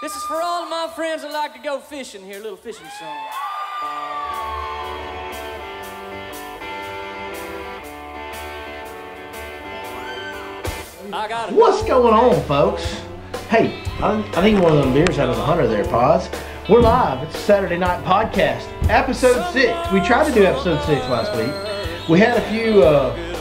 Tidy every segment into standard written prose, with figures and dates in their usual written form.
This is for all of my friends that like to go fishing here, a little fishing song. What's going on, folks? Hey, I think one of them beers out of the Hunter there, Pods. We're live. It's a Saturday night podcast, episode 6. We tried to do episode 6 last week. We had a few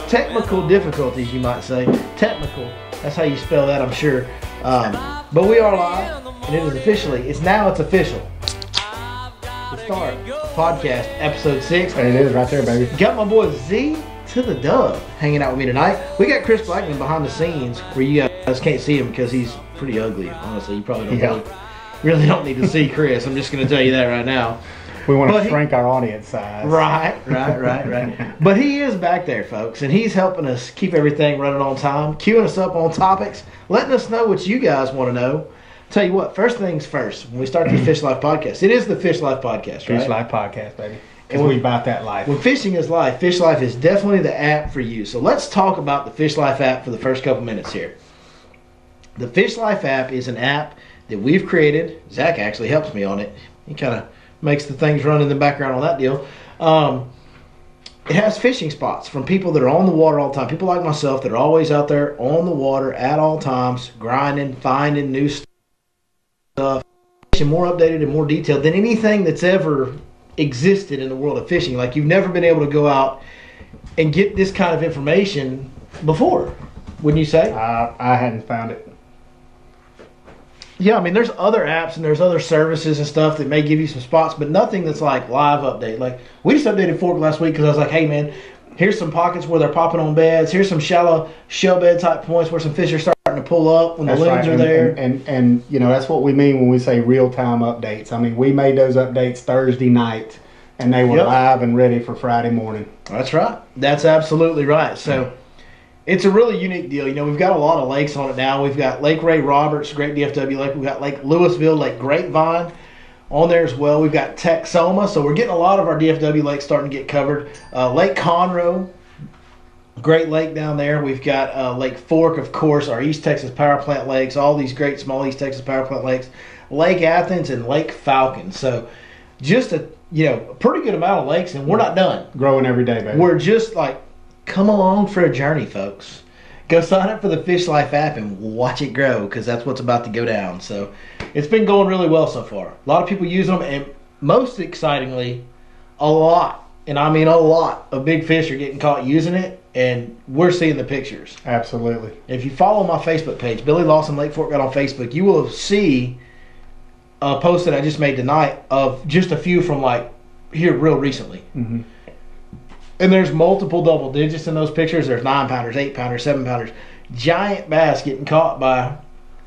technical difficulties, you might say. Technical. That's how you spell that, I'm sure. But we are live, and it is officially. It's official. The start podcast, episode 6. There it is, right there, baby. Got my boy Z to the Dub hanging out with me tonight. We got Chris Blackman behind the scenes, where you guys can't see him because he's pretty ugly. Honestly, you probably don't really don't need to see Chris. I'm just going to tell you that right now. We want to shrink our audience size. Right. But he is back there, folks, and he's helping us keep everything running on time, queuing us up on topics, letting us know what you guys want to know. Tell you what, first things first, when we start the Fish Life podcast, it is the Fish Life podcast, right? Fish Life podcast, baby. Because we about that life. When fishing is life, Fish Life is definitely the app for you. So let's talk about the Fish Life app for the first couple minutes here. The Fish Life app is an app that we've created. Zach actually helps me on it. He kind of makes the things run in the background on that deal. It has fishing spots from people that are on the water all the time. People like myself that are always out there on the water at all times, grinding, finding new stuff, more updated and more detailed than anything that's ever existed in the world of fishing. Like, you've never been able to go out and get this kind of information before, wouldn't you say? I hadn't found it. Yeah, I mean, there's other apps and there's other services and stuff that may give you some spots, but nothing that's like live update. Like, we just updated Fork last week because I was like, hey man, here's some pockets where they're popping on beds. Here's some shallow shell bed type points where some fish are starting to pull up when the loons are there. And you know, that's what we mean when we say real-time updates. I mean, we made those updates Thursday night, and they were live and ready for Friday morning. That's right. That's absolutely right. So it's a really unique deal. You know, we've got a lot of lakes on it now. We've got Lake Ray Roberts, great DFW lake. We've got Lake Louisville, Lake Grapevine on there as well. We've got Texoma, so we're getting a lot of our DFW lakes starting to get covered. Lake Conroe, great lake down there. We've got Lake Fork, of course, our East Texas power plant lakes, all these great small East Texas power plant lakes, Lake Athens, and Lake Falcon. So just a pretty good amount of lakes, and we're not done. Growing every day, baby. We're just like, come along for a journey, folks. Go sign up for the Fish Life app and watch it grow, because that's what's about to go down. So it's been going really well so far. A lot of people use them, and most excitingly, a lot, and I mean a lot, of big fish are getting caught using it, and we're seeing the pictures. Absolutely. If you follow my Facebook page, Billy Lawson Lake Fork Guide on Facebook, you will see a post that I just made tonight of just a few from like here real recently. Mm-hmm. And there's multiple double digits in those pictures. There's 9-pounders, 8-pounders, 7-pounders. Giant bass getting caught by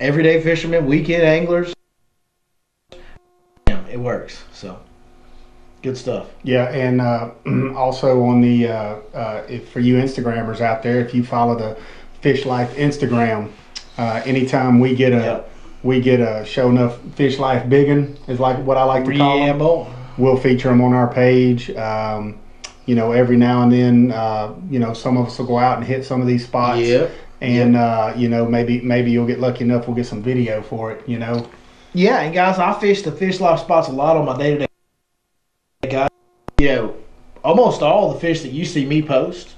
everyday fishermen, weekend anglers. Yeah, it works. So, good stuff. Yeah, and also on the, if for you Instagrammers out there, if you follow the Fish Life Instagram, anytime we get a show enough Fish Life biggin, is like what I like to call them. Boy. We'll feature them on our page. You know, every now and then, you know, some of us will go out and hit some of these spots. Yeah. And, you know, maybe you'll get lucky enough we'll get some video for it, you know. Yeah, and guys, I fish the Fish Life spots a lot on my day-to-day. Guys, you know, almost all the fish that you see me post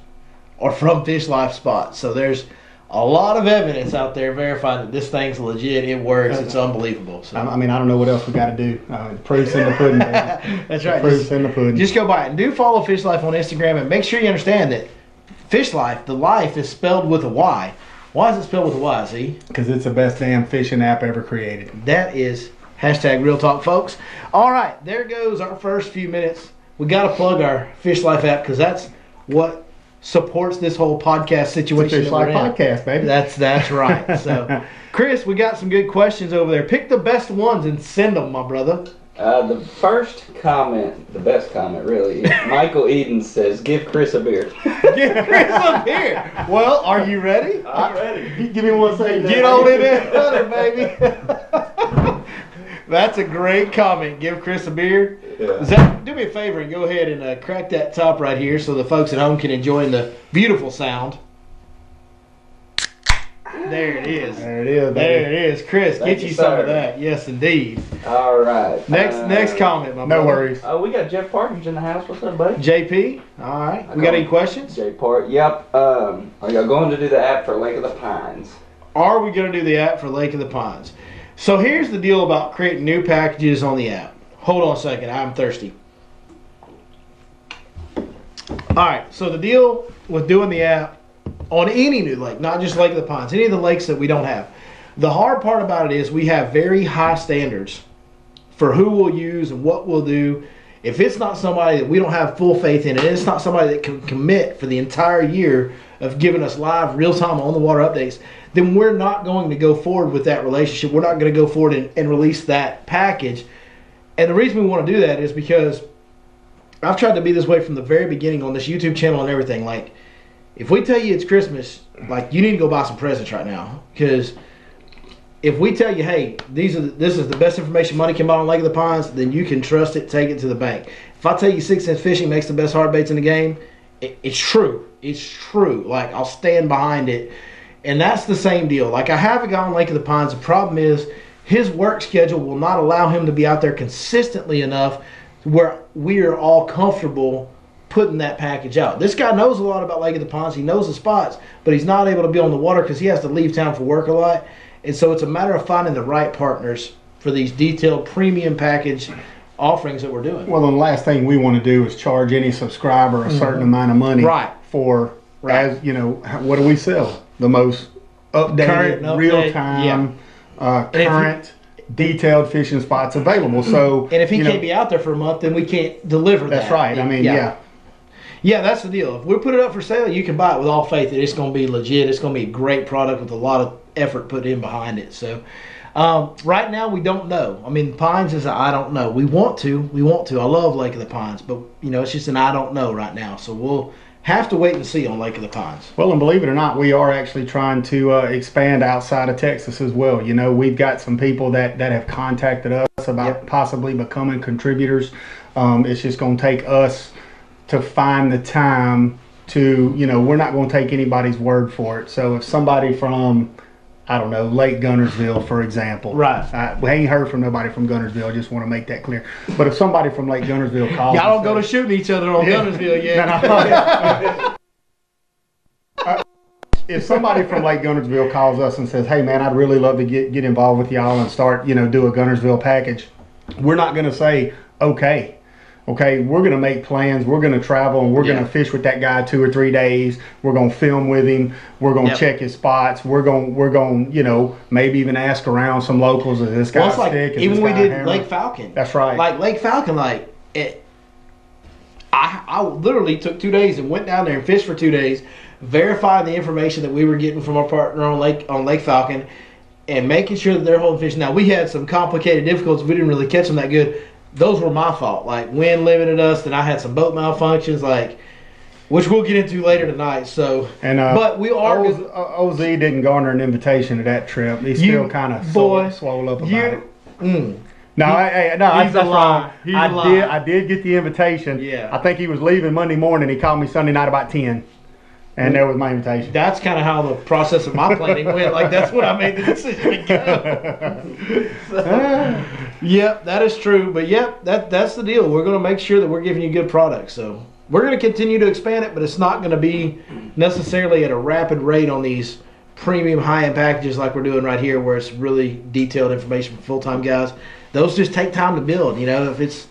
are from Fish Life spots. So there's a lot of evidence out there verifying that this thing's legit. It works. It's unbelievable. So. I mean, I don't know what else we got to do. Proof's in the pudding, baby. That's right. Proof's in the pudding. Just go by it. And do follow Fish Life on Instagram, and make sure you understand that Fish Life, the life, is spelled with a Y. Why is it spelled with a Y, Z? Because it's the best damn fishing app ever created. That is hashtag real talk, folks. All right, there goes our first few minutes. We got to plug our Fish Life app, because that's what supports this whole podcast situation. Fish Life podcast, baby. That's right. So, Chris, we got some good questions over there. Pick the best ones and send them, my brother. The first comment, the best comment really, Michael Eden says, give Chris a beer. Give Chris a beer. Well, are you ready? I'm ready. Give me one second. Get on in there, baby. That's a great comment. Give Chris a beer. Yeah. Zach, do me a favor and go ahead and crack that top right here so the folks at home can enjoy the beautiful sound. There it is. There it is. There it is. Chris, Thank get you you, some sir. of that. Yes, indeed. All right. Next comment, my No brother. worries. Oh, we got Jeff Partridge in the house. What's up, buddy? JP, all right. We got any questions? J Part. Yep. Are y'all going to do the app for Lake of the Pines? Are we going to do the app for Lake of the Pines? So here's the deal about creating new packages on the app. Hold on a second. I'm thirsty. All right. So the deal with doing the app on any new lake, not just Lake of the Pines, any of the lakes that we don't have. The hard part about it is we have very high standards for who we'll use and what we'll do. If it's not somebody that we don't have full faith in, and it's not somebody that can commit for the entire year of giving us live, real-time, on-the-water updates, then we're not going to go forward with that relationship. We're not going to go forward and release that package. And the reason we want to do that is because I've tried to be this way from the very beginning on this YouTube channel and everything. Like, if we tell you it's Christmas, like, you need to go buy some presents right now. Because if we tell you, hey, this is the best information money can buy on Lake of the Pines, then you can trust it, take it to the bank. If I tell you 6 cent fishing makes the best hard baits in the game, it's true. It's true. Like, I'll stand behind it. And that's the same deal. Like, I have a guy on Lake of the Pines. The problem is his work schedule will not allow him to be out there consistently enough where we are all comfortable putting that package out. This guy knows a lot about Lake of the Pines. He knows the spots, but he's not able to be on the water because he has to leave town for work a lot. And so it's a matter of finding the right partners for these detailed premium package offerings that we're doing. Well, the last thing we want to do is charge any subscriber a certain amount of money for, as you know, what do we sell? The most updated, real-time, current, detailed fishing spots available. So, and if he can't be out there for a month, then we can't deliver that. That's right. I mean, yeah. Yeah, that's the deal. If we put it up for sale, you can buy it with all faith that it's going to be legit. It's going to be a great product with a lot of effort put in behind it. So right now we don't know. I mean, Pines is I don't know. We want to. I love Lake of the Pines, but you know, it's just an I don't know right now. So we'll have to wait and see on Lake of the Pines. Well, and believe it or not, we are actually trying to expand outside of Texas as well. You know, we've got some people that have contacted us about possibly becoming contributors. It's just going to take us to find the time to, you know, we're not going to take anybody's word for it. So if somebody from, I don't know, Lake Gunnersville, for example. Right. We ain't heard from nobody from Gunnersville. Just want to make that clear. But if somebody from Lake Gunnersville calls, y'all don't go to shooting each other on Gunnersville yet. If somebody from Lake Gunnersville calls us and says, "Hey, man, I'd really love to get involved with y'all and start, you know, do a Gunnersville package," we're not going to say, "Okay." Okay, we're going to make plans. We're going to travel, and we're going to fish with that guy 2 or 3 days. We're going to film with him. We're going to check his spots. We're going, you know, maybe even ask around some locals. Is this guy stick? Is even this we guy did hammer? Lake Falcon. That's right. Like Lake Falcon, like I literally took 2 days and went down there and fished for 2 days, verifying the information that we were getting from our partner on Lake Falcon, and making sure that they're holding fish. Now we had some complicated difficulties. We didn't really catch them that good. Those were my fault. Like, wind limited us, then I had some boat malfunctions, like, which we'll get into later tonight. So, but we are. OZ didn't garner an invitation to that trip. He's still kind of swole up about it. No, that's wrong. I did get the invitation. Yeah. I think he was leaving Monday morning. He called me Sunday night about 10. And there was my invitation. That's kind of how the process of my planning went. Like, that's when I made the decision to go. So, yep, that is true. But yep, that's the deal. We're going to make sure that we're giving you good products. So we're going to continue to expand it, but it's not going to be necessarily at a rapid rate on these premium high-end packages like we're doing right here, where it's really detailed information for full-time guys. Those just take time to build. You know, if it's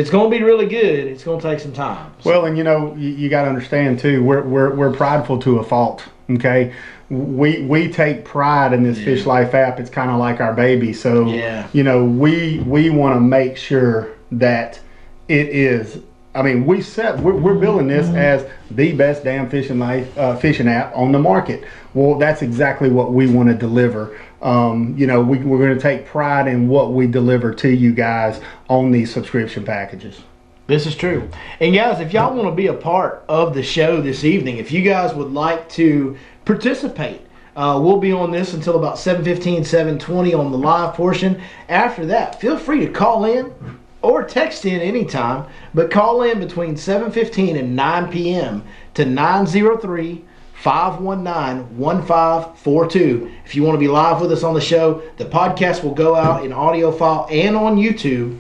going to be really good, it's going to take some time. So. Well, and you know, you got to understand too, we're prideful to a fault. Okay, we take pride in this Fish Life app. It's kind of like our baby. So you know, we want to make sure that it is. I mean, we're building this as the best damn fishing app on the market. Well, that's exactly what we want to deliver. You know, we're going to take pride in what we deliver to you guys on these subscription packages. This is true. And guys, if y'all want to be a part of the show this evening, if you guys would like to participate, we'll be on this until about 7:15, 7:20 on the live portion. After that, feel free to call in or text in anytime, but call in between 7:15 and 9 p.m. to 903 519-1542. If you want to be live with us on the show, the podcast will go out in audio file and on YouTube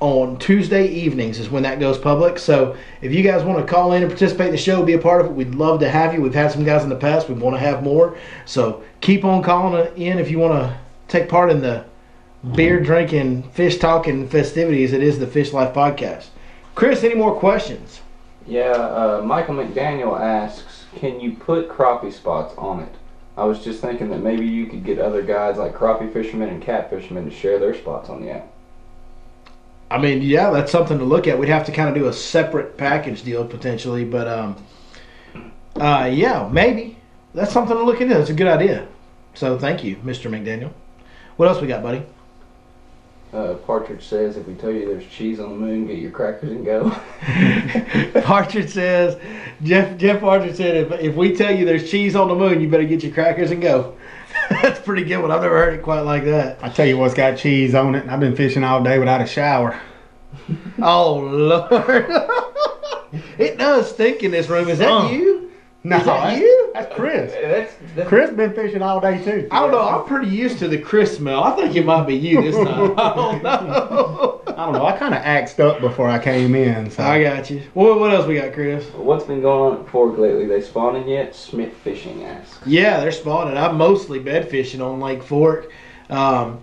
on Tuesday evenings is when that goes public. So if you guys want to call in and participate in the show, be a part of it, we'd love to have you. We've had some guys in the past. We want to have more. So keep on calling in if you want to take part in the beer drinking, fish talking festivities. It is the Fish Life Podcast. Chris, any more questions? Yeah, Michael McDaniel asks, can you put crappie spots on it? I was just thinking that maybe you could get other guys like crappie fishermen and cat fishermen to share their spots on the app. I mean, yeah, that's something to look at. We'd have to kind of do a separate package deal potentially, but yeah, maybe. That's something to look into. That's a good idea. So thank you, Mr. McDaniel. What else we got, buddy? Partridge says, if we tell you there's cheese on the moon, get your crackers and go. Partridge says, Jeff Partridge said, if we tell you there's cheese on the moon, you better get your crackers and go. That's a pretty good one. I've never heard it quite like that. I tell you what's got cheese on it. I've been fishing all day without a shower. Oh, Lord. It does stink in this room. Is that you? No, is that you? That's Chris. That's Chris been fishing all day too. I don't know. I'm pretty used to the Chris smell. I think it might be you this time. I don't know. I don't know. I kind of axed up before I came in. So. I got you. What else we got, Chris? What's been going on at Fork lately? They spawning yet? Smith Fishing asks. Yeah, they're spawning. I'm mostly bed fishing on Lake Fork. So,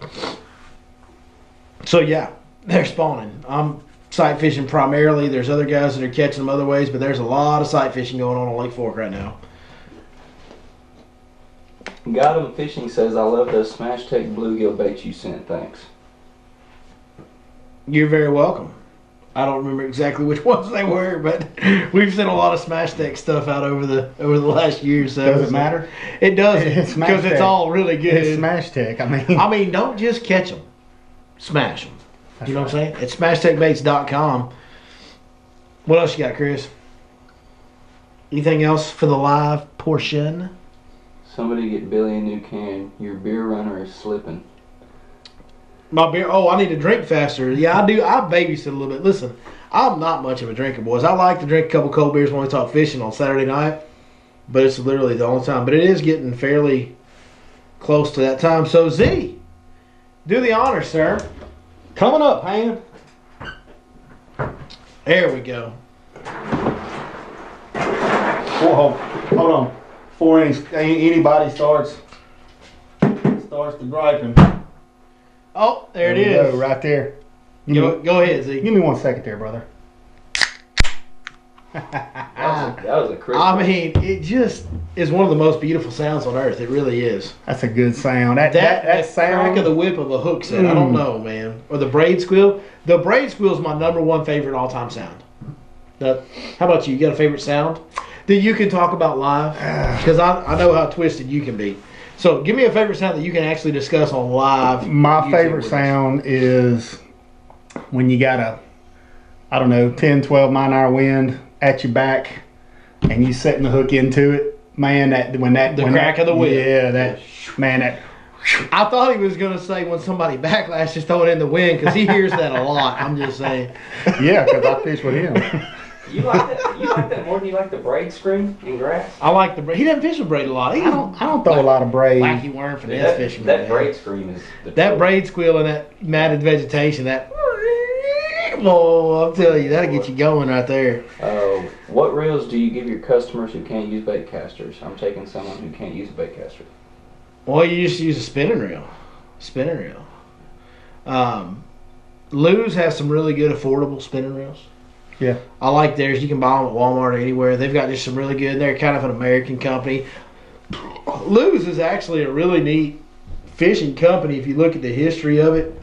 yeah, they're spawning. I'm sight fishing primarily. There's other guys that are catching them other ways, but there's a lot of sight fishing going on Lake Fork right now. Got 'em Fishing says, I love those Smash Tech bluegill baits you sent. Thanks. You're very welcome. I don't remember exactly which ones they were, but we've sent a lot of Smash Tech stuff out over the last year or so. Does it matter? It does, because it's all really good. It's Smash Tech. I mean, don't just catch them. Smash them. That's you know right. what I'm saying? It's SmashTechBaits.com. What else you got, Chris? Anything else for the live portion? Somebody get Billy a new can. Your beer runner is slipping. My beer. Oh, I need to drink faster. Yeah, I do. I babysit a little bit. Listen, I'm not much of a drinker, boys. I like to drink a couple cold beers when we talk fishing on Saturday night, but it's literally the only time. But it is getting fairly close to that time. So, Z, do the honors, sir. coming up, hand. There we go. Hold on. 4 inch. Anybody starts the griping. Oh, there it we is. go, right there. Go ahead, Z. Give me 1 second there, brother. That was a crisp. I mean, it just is one of the most beautiful sounds on earth. It really is. That's a good sound. That sound. Crack of the whip of a hook set. I don't know, man. Or the braid squeal. The braid squeal is my #1 favorite all-time sound. How about you? You got a favorite sound that you can talk about live? Because I know how twisted you can be. So give me a favorite sound that you can actually discuss on live. My YouTube favorite with us. sound is when you got a, 10, 12 mile-an-hour wind at your back and you setting the hook into it. Man, the crack of the whip. Yeah, that I thought he was going to say when somebody backlashes just throw it in the wind because he hears that a lot. I'm just saying. Yeah, because I fish with him. You like that? You like that more than you like the braid scream in grass? I like the braid. He doesn't fish with braid a lot. I don't throw a lot of braid. Wacky worm for this That, fishing. that braid scream is the That truth. braid squeal and that matted vegetation, that. Oh, I'll tell you, that'll get you going right there. What reels do you give your customers who can't use bait casters? I'm taking someone who can't use a bait caster. Well, you just use a spinning reel. Lou's has some really good affordable spinning reels. Yeah. I like theirs. You can buy them at Walmart or anywhere. They've got just some really good. They're kind of an American company. Lou's is actually a really neat fishing company if you look at the history of it.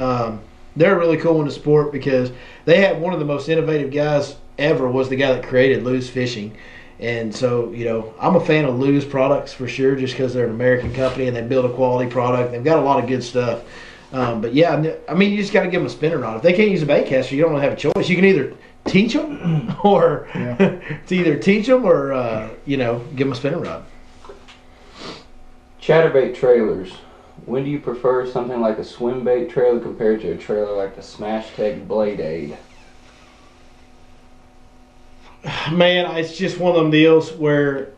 They're a really cool one to support because they had one of the most innovative guys ever was the guy that created Lou's Fishing. And so, I'm a fan of Lou's products for sure just because they're an American company and they build a quality product. They've got a lot of good stuff. But yeah, I mean, you just got to give them a spinning rod. If they can't use a bait caster, you don't really have a choice. You can either teach them or give them a spinning rod. Chatterbait trailers. When do you prefer something like a swim bait trailer compared to a trailer like the Smash Tech Blade Aid? Man, it's just one of them deals where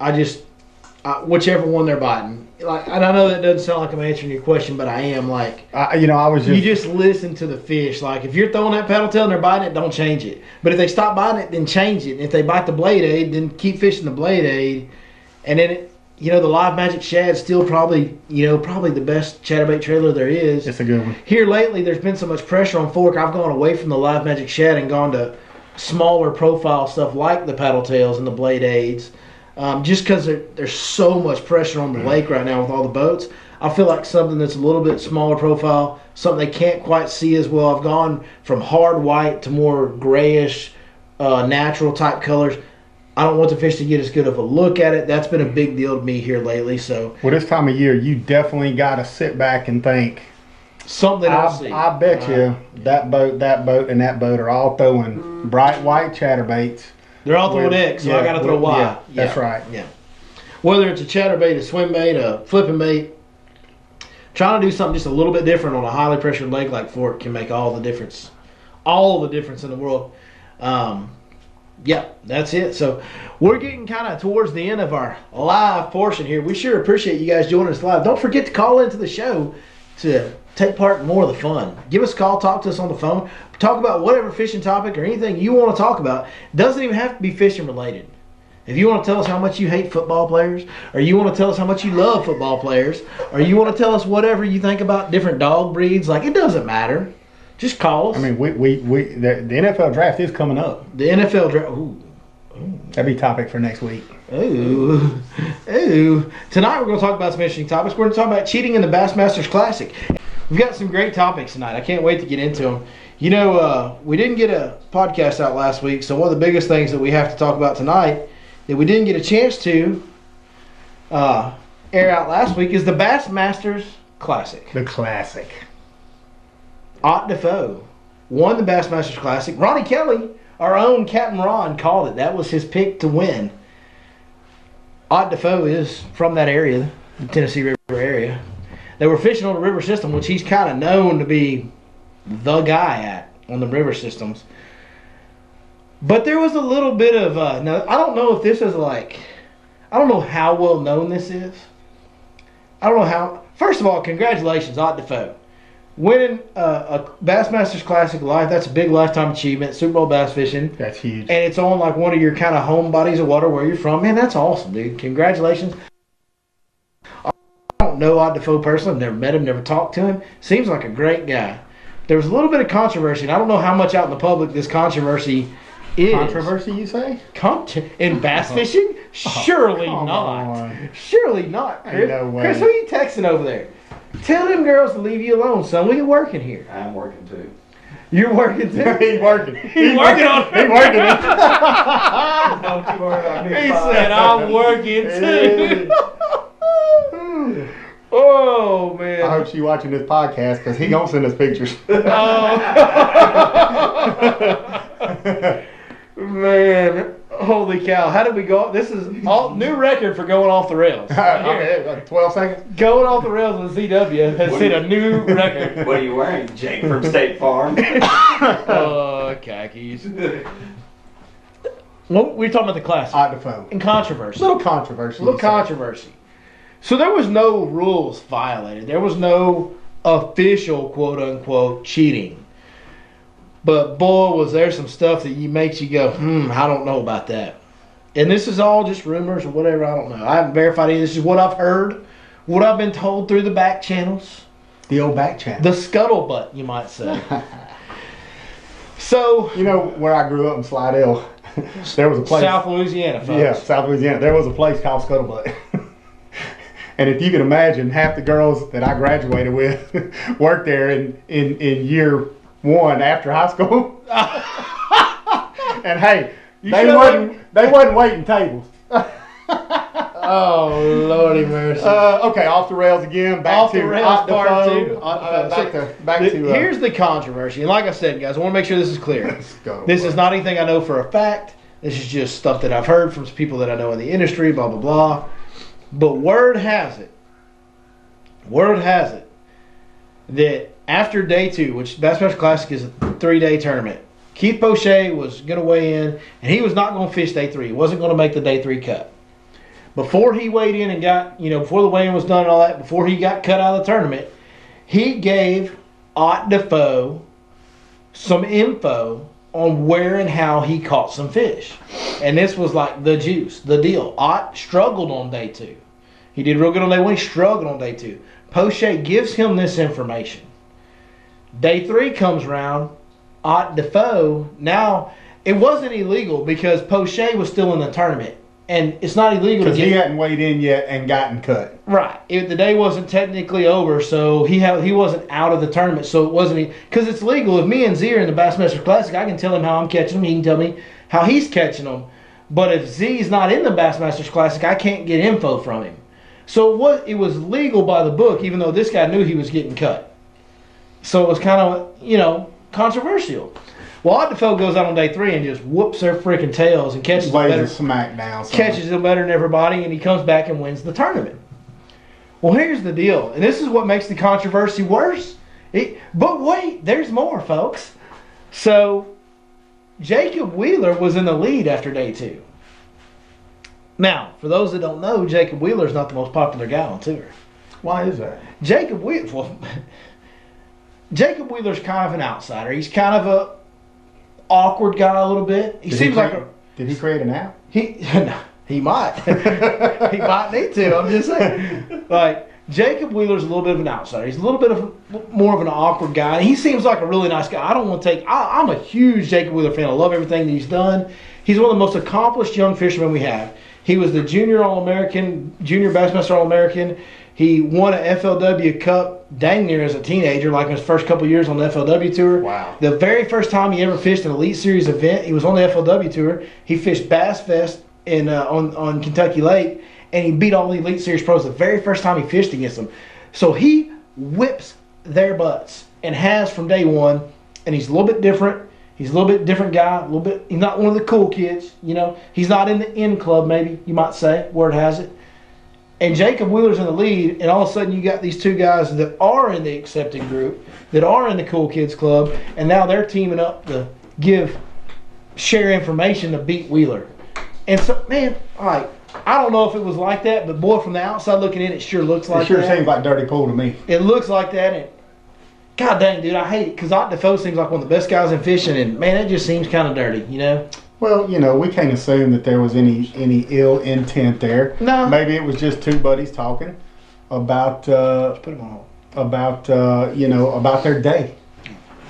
whichever one they're biting. Like, and I know that doesn't sound like I'm answering your question, but I am. Like, I was just... You just listen to the fish. Like, if you're throwing that paddle tail and they're biting it, don't change it. But if they stop biting it, then change it. And if they bite the blade aid, then keep fishing the blade aid. And then, the Live Magic Shad's still probably the best chatterbait trailer there is. It's a good one. Here lately, there's been so much pressure on fork, I've gone away from the Live Magic Shad and gone to smaller profile stuff like the paddle tails and the blade aids. Just because there's so much pressure on the lake right now with all the boats. I feel like something that's a little bit smaller profile, something they can't quite see as well. I've gone from hard white to more grayish, natural type colors. I don't want the fish to get as good of a look at it. That's been a big deal to me here lately. So, well, this time of year, you definitely got to sit back and think. Something I'll see. I bet you that boat, and that boat are all throwing bright white chatterbaits. They're all throwing X, so I got to throw Y. Yeah, that's right. Yeah. Whether it's a chatterbait, a swim bait, a flipping bait, trying to do something just a little bit different on a highly pressured lake like Fork can make all the difference. All the difference in the world. Yeah, that's it. So we're getting kind of towards the end of our live portion here. We sure appreciate you guys joining us live. Don't forget to call into the show to take part in more of the fun. Give us a call, talk to us on the phone, talk about whatever fishing topic or anything you want to talk about. Doesn't even have to be fishing related. If you want to tell us how much you hate football players, or you want to tell us how much you love football players, or you want to tell us whatever you think about different dog breeds, like, it doesn't matter. Just call us. I mean, the NFL draft is coming up. The NFL draft. Ooh. That'd be topic for next week. Ooh. Tonight we're going to talk about some interesting topics. We're going to talk about cheating in the Bassmasters Classic. We've got some great topics tonight. I can't wait to get into them. We didn't get a podcast out last week, so one of the biggest things that we have to talk about tonight that we didn't get a chance to air out last week is the Bassmasters Classic. The Classic. Ott Defoe won the Bassmasters Classic. Ronnie Kelly, our own Captain Ron, called it. That was his pick to win. Ott Defoe is from that area, the Tennessee River area. They were fishing on the river system, which he's kind of known to be the guy at on the river systems. But there was a little bit of, now I don't know if this is like, I don't know how well known this is. I don't know how. First of all, congratulations, Ott Defoe. Winning a Bassmasters Classic Life, that's a big lifetime achievement. Super Bowl bass fishing. That's huge. And it's on like one of your kind of home bodies of water where you're from. Man, that's awesome, dude. Congratulations. I don't know Ott Defoe personally. I've never met him, never talked to him. Seems like a great guy. There was a little bit of controversy, and I don't know how much out in the public this controversy is. Controversy, you say? In bass fishing? Surely not. On. Surely not, Chris. Ain't no way. Chris, who are you texting over there? Tell them girls to leave you alone, son. We are working here. I'm working too. You're working too? He's working. He's working on it. He's working it. Don't you worry about me. He said, I'm working too. Oh, man. I hope she's watching this podcast because he gonna send us pictures. Man, holy cow. How did we go? This is all new record for going off the rails. Okay, like 12 seconds. Going off the rails with ZW has hit a new record. What are you wearing, Jake from State Farm? Khakis. Well, we're talking about the classic. Ott Defoe. And controversy. Little controversy. Little controversy. So there was no rules violated. There was no official quote-unquote cheating. But boy, was there some stuff that makes you go, I don't know about that. And this is all just rumors or whatever, I don't know. I haven't verified it. This is what I've heard, what I've been told through the back channels. The old back channel. The scuttlebutt, you might say. So, you know, where I grew up in Slidell, there was a place. South Louisiana, folks. Yeah, South Louisiana. There was a place called Scuttlebutt. And if you can imagine, half the girls that I graduated with worked there in year one after high school. And hey, they wasn't waiting tables. Oh, Lordy mercy. Okay, off the rails again. Back to the rails part two. Here's Here's the controversy. And like I said, guys, I want to make sure this is clear. This is not anything I know for a fact. This is just stuff that I've heard from people that I know in the industry, blah, blah, blah. But word has it that after day two, which Bassmasters Classic is a 3-day tournament, Keith Poche was going to weigh in, and he was not going to fish day 3. He wasn't going to make the day 3 cut. before he weighed in and got, before the weigh-in was done and all that, before he got cut out of the tournament, he gave Ott Defoe some info on where and how he caught some fish. And this was like the juice, the deal. Ott struggled on day 2. He did real good on day 1. He struggled on day 2. Poche gives him this information. Day 3 comes around. Ott Defoe, now, it wasn't illegal because Poche was still in the tournament. And it's not illegal because he hadn't weighed in yet and gotten cut. Right. The day wasn't technically over, so he wasn't out of the tournament. So it wasn't, because it's legal. If me and Z are in the Bassmasters Classic, I can tell him how I'm catching them. He can tell me how he's catching them. But if Z's not in the Bassmasters Classic, I can't get info from him. So it was legal by the book, even though this guy knew he was getting cut. So it was kind of, controversial. Well, Ott Defoe goes out on day 3 and just whoops their freaking tails and catches them better. Smackdown. Catches them better than everybody, and he comes back and wins the tournament. Well, here's the deal, and this is what makes the controversy worse. But wait, there's more, folks. So, Jacob Wheeler was in the lead after day 2. Now, for those that don't know, Jacob Wheeler is not the most popular guy on tour. Why is that? Jacob Wheeler's kind of an outsider. He's kind of a awkward guy a little bit. Did he create an app? He might. He might need to. I'm just saying. Like, Jacob Wheeler's a little bit of an outsider. He's a little bit more of an awkward guy. He seems like a really nice guy. I'm a huge Jacob Wheeler fan. I love everything that he's done. He's one of the most accomplished young fishermen we have. He was the junior All-American, junior Bassmaster All-American. He won an FLW Cup dang near as a teenager, like in his first couple years on the FLW Tour. Wow. The very first time he ever fished an Elite Series event, he was on the FLW Tour. He fished Bass Fest on Kentucky Lake, and he beat all the Elite Series pros the very first time he fished against them. So he whips their butts and has from day 1, and he's a little bit different. He's a little bit different guy. He's not one of the cool kids, He's not in the in club, maybe you might say, word has it. And Jacob Wheeler's in the lead, and all of a sudden you got these 2 guys that are in the accepted group, that are in the Cool Kids Club, and now they're teaming up to share information to beat Wheeler. And so, man, I don't know if it was like that, but boy, from the outside looking in, it sure looks like that. It sure seems like dirty pool to me. It looks like that, and God dang, dude, I hate it, because Ott Defoe seems like one of the best guys in fishing, and man, it just seems kind of dirty, Well, we can't assume that there was any ill intent there. No. Maybe it was just 2 buddies talking about Put them on hold. about their day.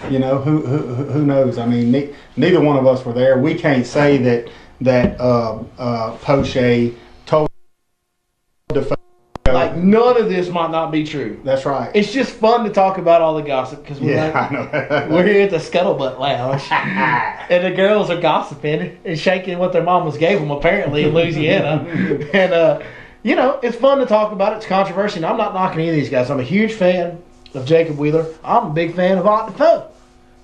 Who knows? I mean, neither one of us were there. We can't say that Poche told Defoe. Like, none of this might not be true. That's right. It's just fun to talk about all the gossip, because I know. we're here at the Scuttlebutt Lounge, and the girls are gossiping and shaking what their mamas gave them, apparently, in Louisiana. And, it's fun to talk about it. It's controversy, and I'm not knocking any of these guys. I'm a huge fan of Jacob Wheeler. I'm a big fan of Ott Defoe.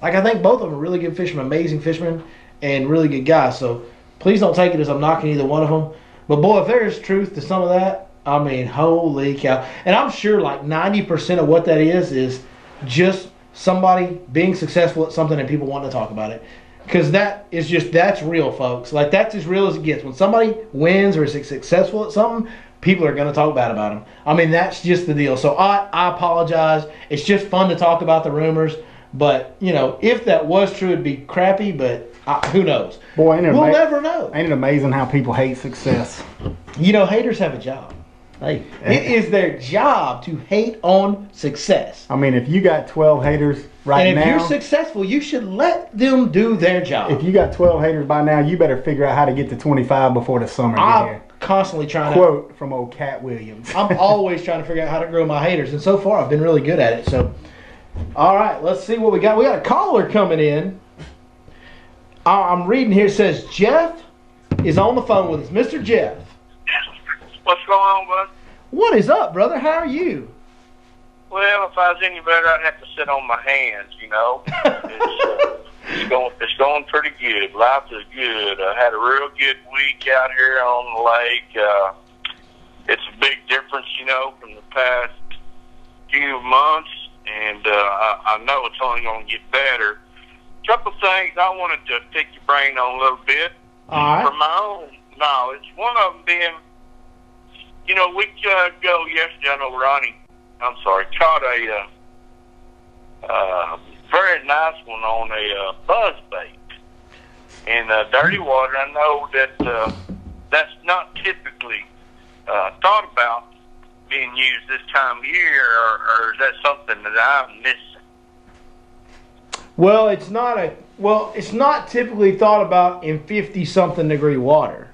Like, I think both of them are really good fishermen, amazing fishermen, and really good guys. So please don't take it as I'm knocking either one of them. But, boy, if there is truth to some of that, I mean, holy cow. And I'm sure like 90% of what that is just somebody being successful at something and people wanting to talk about it. Because that's real, folks. Like, that's as real as it gets. When somebody wins or is successful at something, people are going to talk bad about them. I mean, that's just the deal. So I apologize. It's just fun to talk about the rumors. But, if that was true, it'd be crappy, but who knows? Boy, we'll never know. Ain't it amazing how people hate success? Haters have a job. Hey, it is their job to hate on success. I mean, if you got 12 haters right now, and if you're successful, you should let them do their job. If you got 12 haters by now, you better figure out how to get to 25 before the summer get here. Constantly trying Quote from old Cat Williams. I'm always trying to figure out how to grow my haters, and so far I've been really good at it. So, all right, let's see what we got. We got a caller coming in. I'm reading here. It says Jeff is on the phone with us. Mr. Jeff. What's going on, bud? What is up, brother? How are you? Well, if I was any better, I'd have to sit on my hands, It's going pretty good. Life is good. I had a real good week out here on the lake. It's a big difference, from the past few months, and I know it's only going to get better. A couple things I wanted to pick your brain on a little bit. All right. From my own knowledge, one of them being You know, a week ago yesterday, I know Ronnie, caught a very nice one on a buzz bait in dirty water. I know that that's not typically thought about being used this time of year, or is that something that I'm missing? Well, it's not typically thought about in 50-something degree water.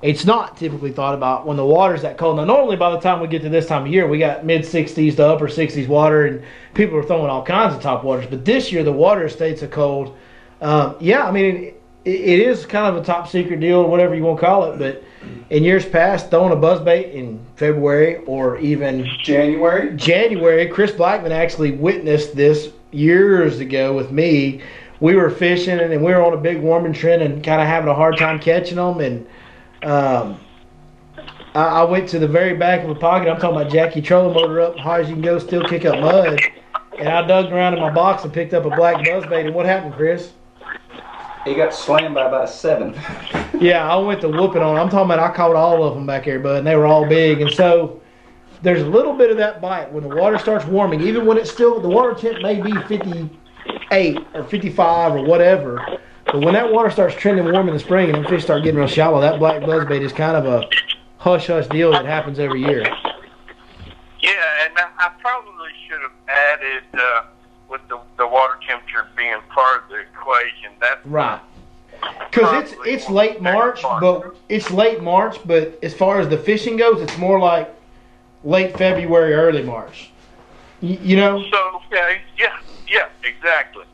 It's not typically thought about when the water's that cold. Now, normally by the time we get to this time of year, we got mid-60s to upper 60s water, and people are throwing all kinds of top waters. But this year, the water stayed so cold. Yeah, I mean, it is kind of a top secret deal, or whatever you want to call it. But in years past, throwing a buzzbait in February or even January, Chris Blackman actually witnessed this years ago with me. We were fishing, and we were on a big warming trend and kind of having a hard time catching them. And I went to the very back of the pocket. I'm talking about Jackie trolling motor up high as you can go, still kick up mud. And I dug around in my box and picked up a black buzzbait. And what happened, Chris? He got slammed by about 7. Yeah, I went to whooping on. I'm talking about I caught all of them back there, bud, and they were all big. And so there's a little bit of that bite when the water starts warming, even when it's still, the water temp may be 58 or 55 or whatever. But when that water starts trending warm in the spring and the fish start getting real shallow, that black buzzbait is kind of a hush-hush deal that happens every year. Yeah, and I probably should have added with the water temperature being part of the equation. That's right. Because it's late March, but as far as the fishing goes, it's more like late February, early March. You know? So, okay, yeah, exactly.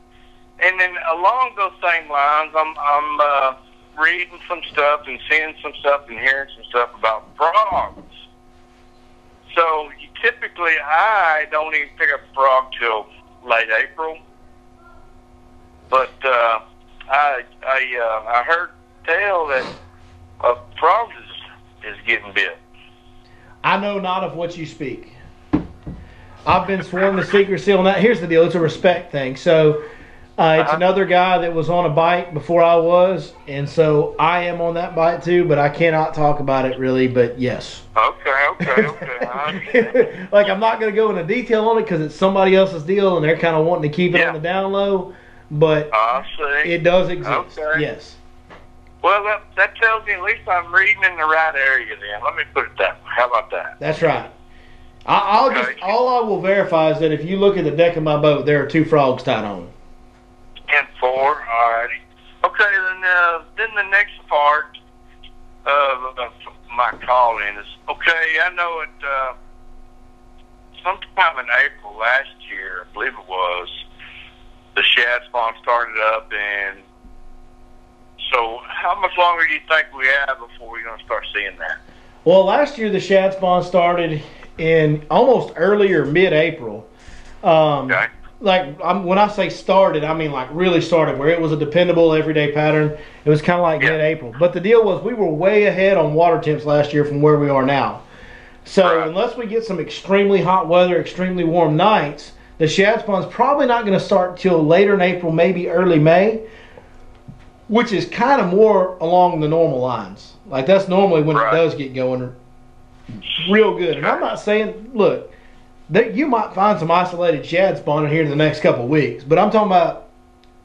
And then along those same lines, I'm reading some stuff and seeing some stuff and hearing some stuff about frogs. So typically, I don't even pick up frog till late April. But I heard tell that frogs is getting bit. I know not of what you speak. I've been sworn to secrecy on that. Here's the deal. It's a respect thing. So it's another guy that was on a bite before I was, and so I am on that bite too, but I cannot talk about it really, but yes. Okay. Like, I'm not going to go into detail on it because it's somebody else's deal, and they're kind of wanting to keep it on the down low, but it does exist. Okay. Yes. Well, that tells me at least I'm reading in the right area then. Let me put it that way. How about that? That's right. All I will verify is that if you look at the deck of my boat, there are 2 frogs tied on. And 4, alrighty. Okay, then the next part of my call-in is, okay, I know it, sometime in April last year, I believe it was, the shad spawn started up, and so how much longer do you think we have before we're going to start seeing that? Well, last year the shad spawn started in almost early or mid-April. Okay. Like, when I say started, I mean like really started, where it was a dependable everyday pattern. It was kind of like mid-April. But the deal was we were way ahead on water temps last year from where we are now. So unless we get some extremely hot weather, extremely warm nights, the shad spawn's probably not going to start till later in April, maybe early May, which is kind of more along the normal lines. Like, that's normally when it does get going real good. And I'm not saying, look, that you might find some isolated shad spawning here in the next couple of weeks, but I'm talking about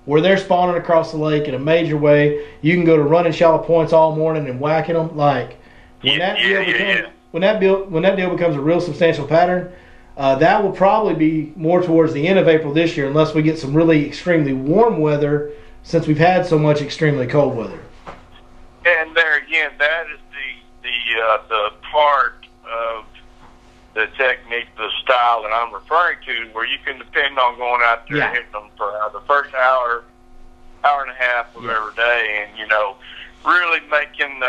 where they're spawning across the lake in a major way. You can go to running shallow points all morning and whacking them. Like, when that deal becomes a real substantial pattern, that will probably be more towards the end of April this year, unless we get some really extremely warm weather, since we've had so much extremely cold weather. And there again, that is the part of the technique, the style that I'm referring to, where you can depend on going out there and hitting them for the first hour and a half of every day, and really making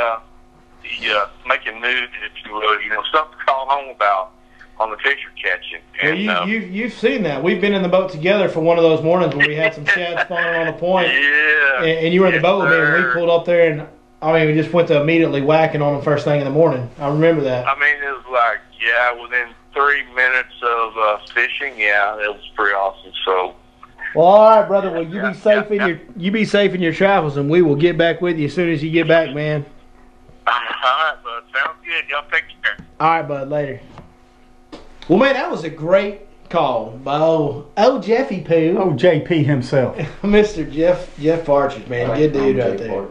making moves, if you will, something to call home about on the fish you're catching. And well, you've seen that. We've been in the boat together for one of those mornings where we had some shad spawning on the point. Yeah. And you were in the boat with me, and we pulled up there, and we just went to immediately whacking on them first thing in the morning. I remember that. I mean, it was like, within 3 minutes of fishing, it was pretty awesome. So. Well, all right, brother. Well, you be safe in your travels, and we will get back with you as soon as you get back, man. All right, bud. Sounds good. Y'all take care. All right, bud. Later. Well, man, that was a great call by old Jeffy Pooh. Oh, JP himself. Mr. Jeff Partridge, man. Good dude right there.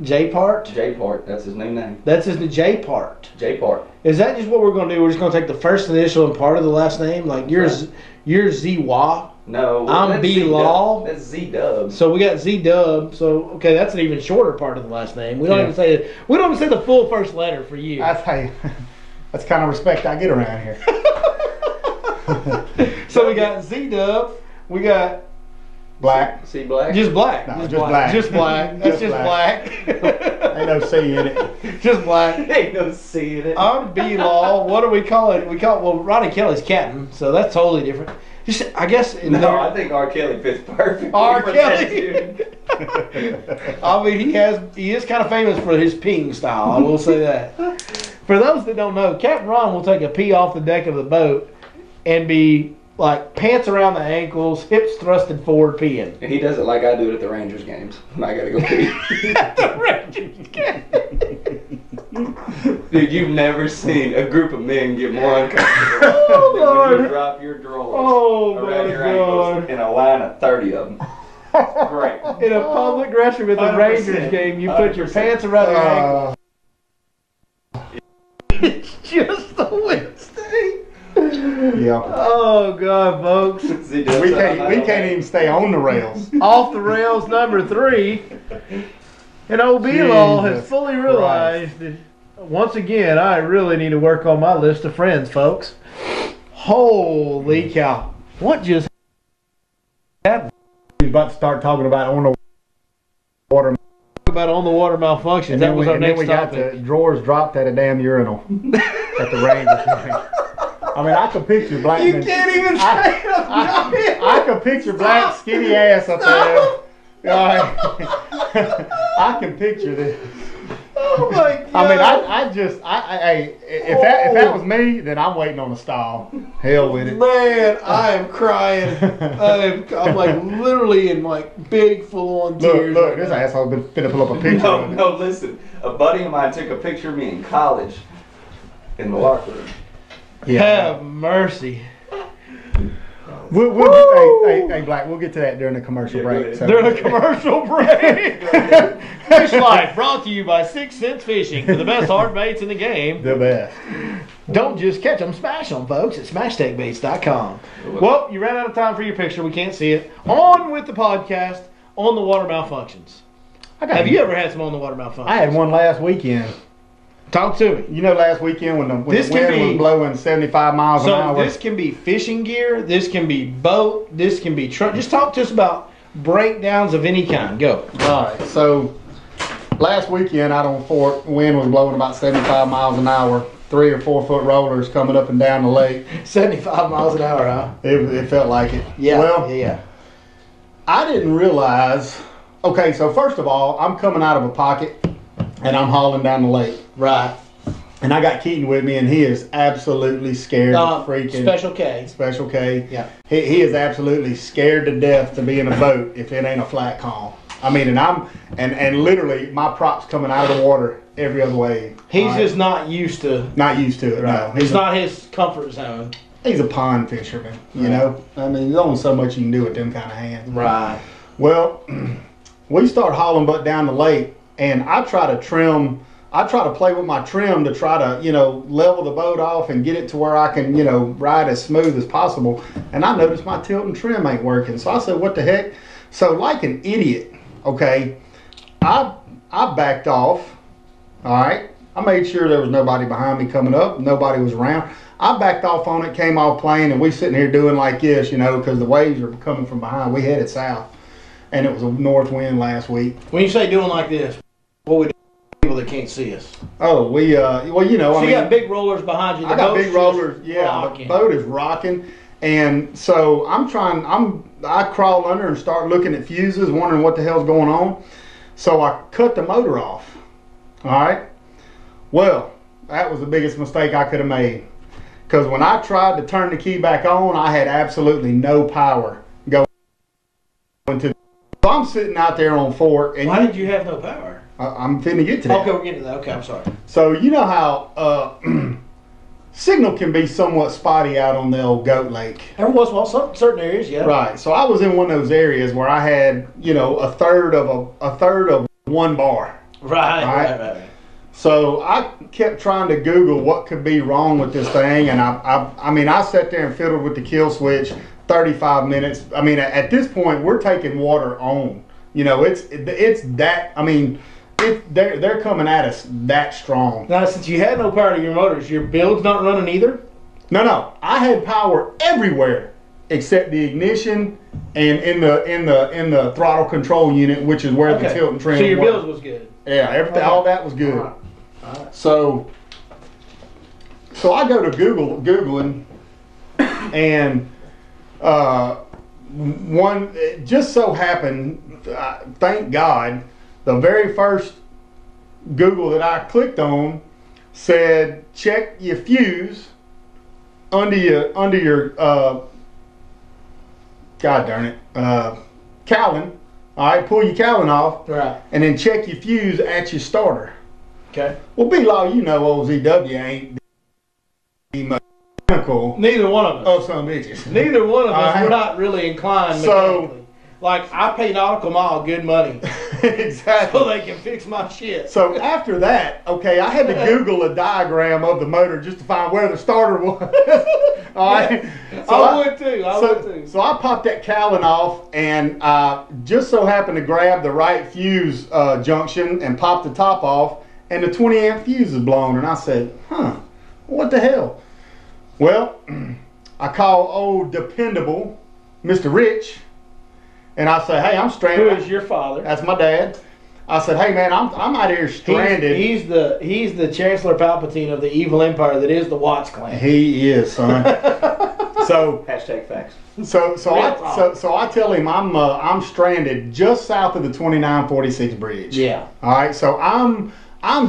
J Part? J Part, that's his new name. That's his new J Part. J Part. Is that just what we're going to do? We're just going to take the first initial and part of the last name? Like you're Z-Wa? No. I'm B-Law? That's Z-Dub. So we got Z-Dub. So, okay, that's an even shorter part of the last name. We don't even say the full first letter for you. I tell you, that's the kind of respect I get around here. So we got Z-Dub. We got... Black. C Black? Just black. No, just black. Just black. That's just black. Ain't no C in it. Just black. Ain't no C in it. I'm B-Law. What do we call it? Ronnie Kelly's captain, so that's totally different. Just, I guess. I think R. Kelly fits perfectly. R. for Kelly. that I mean, he is kind of famous for his peeing style. I will say that. For those that don't know, Captain Ron will take a pee off the deck of the boat and be like pants around the ankles, hips thrusted forward peeing. And he does it like I do it at the Rangers games. When I gotta go pee. The Rangers game. Dude, you've never seen a group of men get more uncomfortable Oh, than Lord. when you drop your drawers my around your ankles in a line of 30 of them. Great. In a public restroom at the 100%. Rangers game, you put your 100%. pants around your ankles. It's just a Wednesday. Yeah. Oh God, folks! We can't even stay on the rails. Off the rails number 3, and old B-Law has Jesus fully realized that once again I really need to work on my list of friends, folks. Holy cow! What just happened? He's about to start talking about on the water. About on the water malfunctions. That was our next got topic. the drawers dropped at a damn urinal at the Rangers game. I mean, I could picture black. You can't even say it. I could picture black skinny ass up there. I can picture this. Oh my God! I mean, if that was me, then I'm waiting on a stall. Hell with it. Man, I am crying. I'm like literally in like big full-on tears. Look, this asshole been finna pull up a picture. of it. No, listen. A buddy of mine took a picture of me in college in the locker room. Have mercy. Hey, Black, we'll get to that during the commercial break. So. During a commercial break. Fish Life brought to you by 6 Cents Fishing for the best hard baits in the game. The best. Don't just catch them, smash them, folks, at SmashTechBaits.com. Well, you ran out of time for your picture. We can't see it. On with the podcast on the water malfunctions. Have you ever had some on the water malfunctions? I had one last weekend. Talk to me. You know, last weekend when the wind was blowing 75 miles an hour. So this can be fishing gear. This can be boat. This can be truck. Just talk to us about breakdowns of any kind. Go. All right. So last weekend out on Fort, wind was blowing about 75 miles an hour. 3 or 4 foot rollers coming up and down the lake. 75 miles an hour, huh? It felt like it. Yeah. Well, yeah. I didn't realize. Okay, so first of all, I'm coming out of a pocket and I'm hauling down the lake. Right. And I got Keaton with me, and he is absolutely scared of freaking. Special K. Special K. Yeah. He is absolutely scared to death to be in a boat if it ain't a flat calm. I mean, and literally my props coming out of the water every other wave. He's just not used to. Not used to it. Right. No, It's not his comfort zone. He's a pond fisherman. You know. I mean, there's only so much you can do with them kind of hands. Right. Well, we start hauling butt down the lake, and I try to play with my trim to try to, level the boat off and get it to where I can, ride as smooth as possible. And I noticed my tilt and trim ain't working. So I said, what the heck? So like an idiot, okay, I backed off, all right? I made sure there was nobody behind me coming up. Nobody was around. I backed off on it, came off plane, and we sitting here doing like this, because the waves are coming from behind. We headed south, and it was a north wind last week. When you say doing like this, what we do? People that can't see us. Oh, so you got big rollers behind you. I got big rollers. Yeah, rocking. The boat is rocking, and so I crawl under and start looking at fuses, wondering what the hell's going on. So I cut the motor off. All right. Well, that was the biggest mistake I could have made, because when I tried to turn the key back on, I had absolutely no power going to. So I'm sitting out there on Fort, and why did you have no power? I'm finna get to that. Okay, we're getting to that. Okay, I'm sorry. So you know how signal can be somewhat spotty out on the old Goat Lake. Every once in a while, some certain areas, yeah. Right. So I was in one of those areas where I had, a third of one bar. Right. So I kept trying to Google what could be wrong with this thing, and I sat there and fiddled with the kill switch 35 minutes. I mean, at this point, we're taking water on. It's that. I mean, they're coming at us that strong. Now, since you had no power to your motors, your build's not running either? No. I had power everywhere except the ignition and in the throttle control unit, which is where the tilt and trim. So your build was good. Yeah, everything, all that was good. All right. So I go to Googling, and it just so happened, thank God, the very first Google that I clicked on said check your fuse under your God darn it, cowling. All right, pull your cowling off, right, and then check your fuse at your starter. Okay. Well, B-Law, old ZW ain't mechanical. Neither one of us. Oh, some bitches. Neither one of us. We're not really inclined mechanically. Like, I pay nautical mile good money. Exactly. So they can fix my shit. So after that, I had to Google a diagram of the motor just to find where the starter was. All right. Yeah. So I would too. So I popped that cowling off and just so happened to grab the right fuse junction and pop the top off, and the 20 amp fuse is blown. And I said, what the hell? Well, I call old dependable Mr. Rich. And I say, hey, I'm stranded. Who is your father? That's my dad. I said, hey man, I'm out here stranded. He's the Chancellor Palpatine of the evil empire that is the Watts clan. He is, son. So Hashtag facts. So I tell him I'm stranded just south of the 2946 bridge. Yeah. All right. So I'm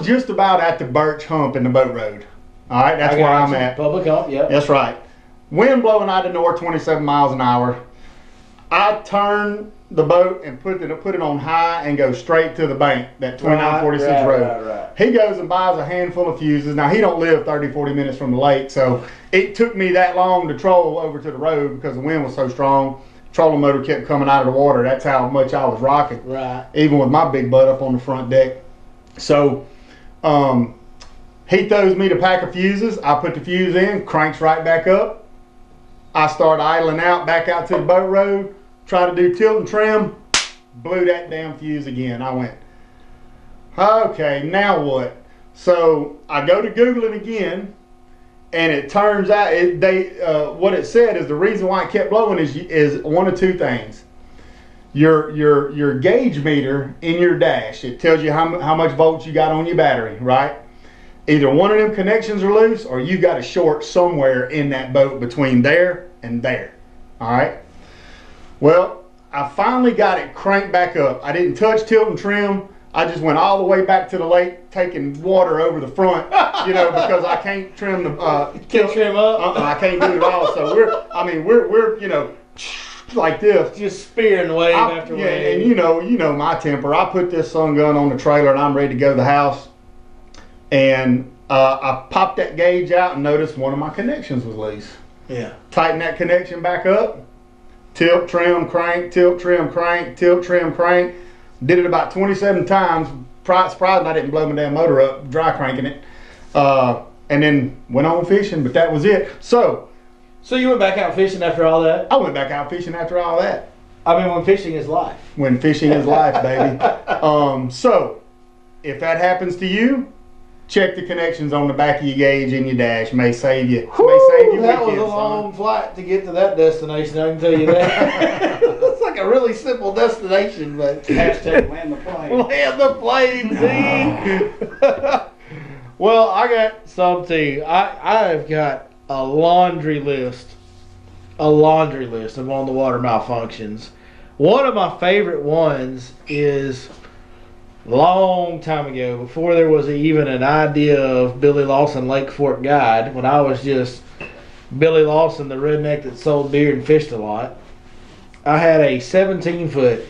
just about at the Birch Hump in the boat road. All right. That's where I'm at. Public hump. Yep. That's right. Wind blowing out of north, 27 miles an hour. I turn the boat and put it on high and go straight to the bank, that 2946 road. Right. He goes and buys a handful of fuses. Now, he don't live 30, 40 minutes from the lake, so it took me that long to troll over to the road because the wind was so strong. Trolling motor kept coming out of the water. That's how much I was rocking, right, even with my big butt up on the front deck. So he throws me the pack of fuses. I put the fuse in, cranks right back up. I start idling out, back out to the boat road, try to do tilt and trim, blew that damn fuse again. I went, okay, now what? So I go to Google it again, and it turns out what it said is the reason why it kept blowing is one of two things. Your gauge meter in your dash, it tells you how much volts you got on your battery, right? Either one of them connections are loose or you got a short somewhere in that boat between there and there. All right. Well, I finally got it cranked back up. I didn't touch tilt and trim. I just went all the way back to the lake, taking water over the front, because I can't trim the can't trim up. I can't do it all. So we're like this, just spearing wave after wave. And you know my temper. I put this sun gun on the trailer and I'm ready to go to the house. And I popped that gauge out and noticed one of my connections was loose. Yeah. Tighten that connection back up. Tilt, trim, crank, tilt, trim, crank, tilt, trim, crank. Did it about 27 times. Surprised I didn't blow my damn motor up, dry cranking it. And then went on fishing, but that was it. So you went back out fishing after all that? I went back out fishing after all that. I mean, when fishing is life. When fishing is life, baby. So if that happens to you, check the connections on the back of your gauge in your dash. May save you. That was a long flight to get to that destination, I can tell you that. It's like a really simple destination, but Hashtag land the plane. Land the plane, see? Well, I got some too. I've got a laundry list of on the water malfunctions. One of my favorite ones is long time ago, before there was even an idea of Billy Lawson Lake Fork Guide, when I was just Billy Lawson, the redneck that sold beer and fished a lot. I had a 17-foot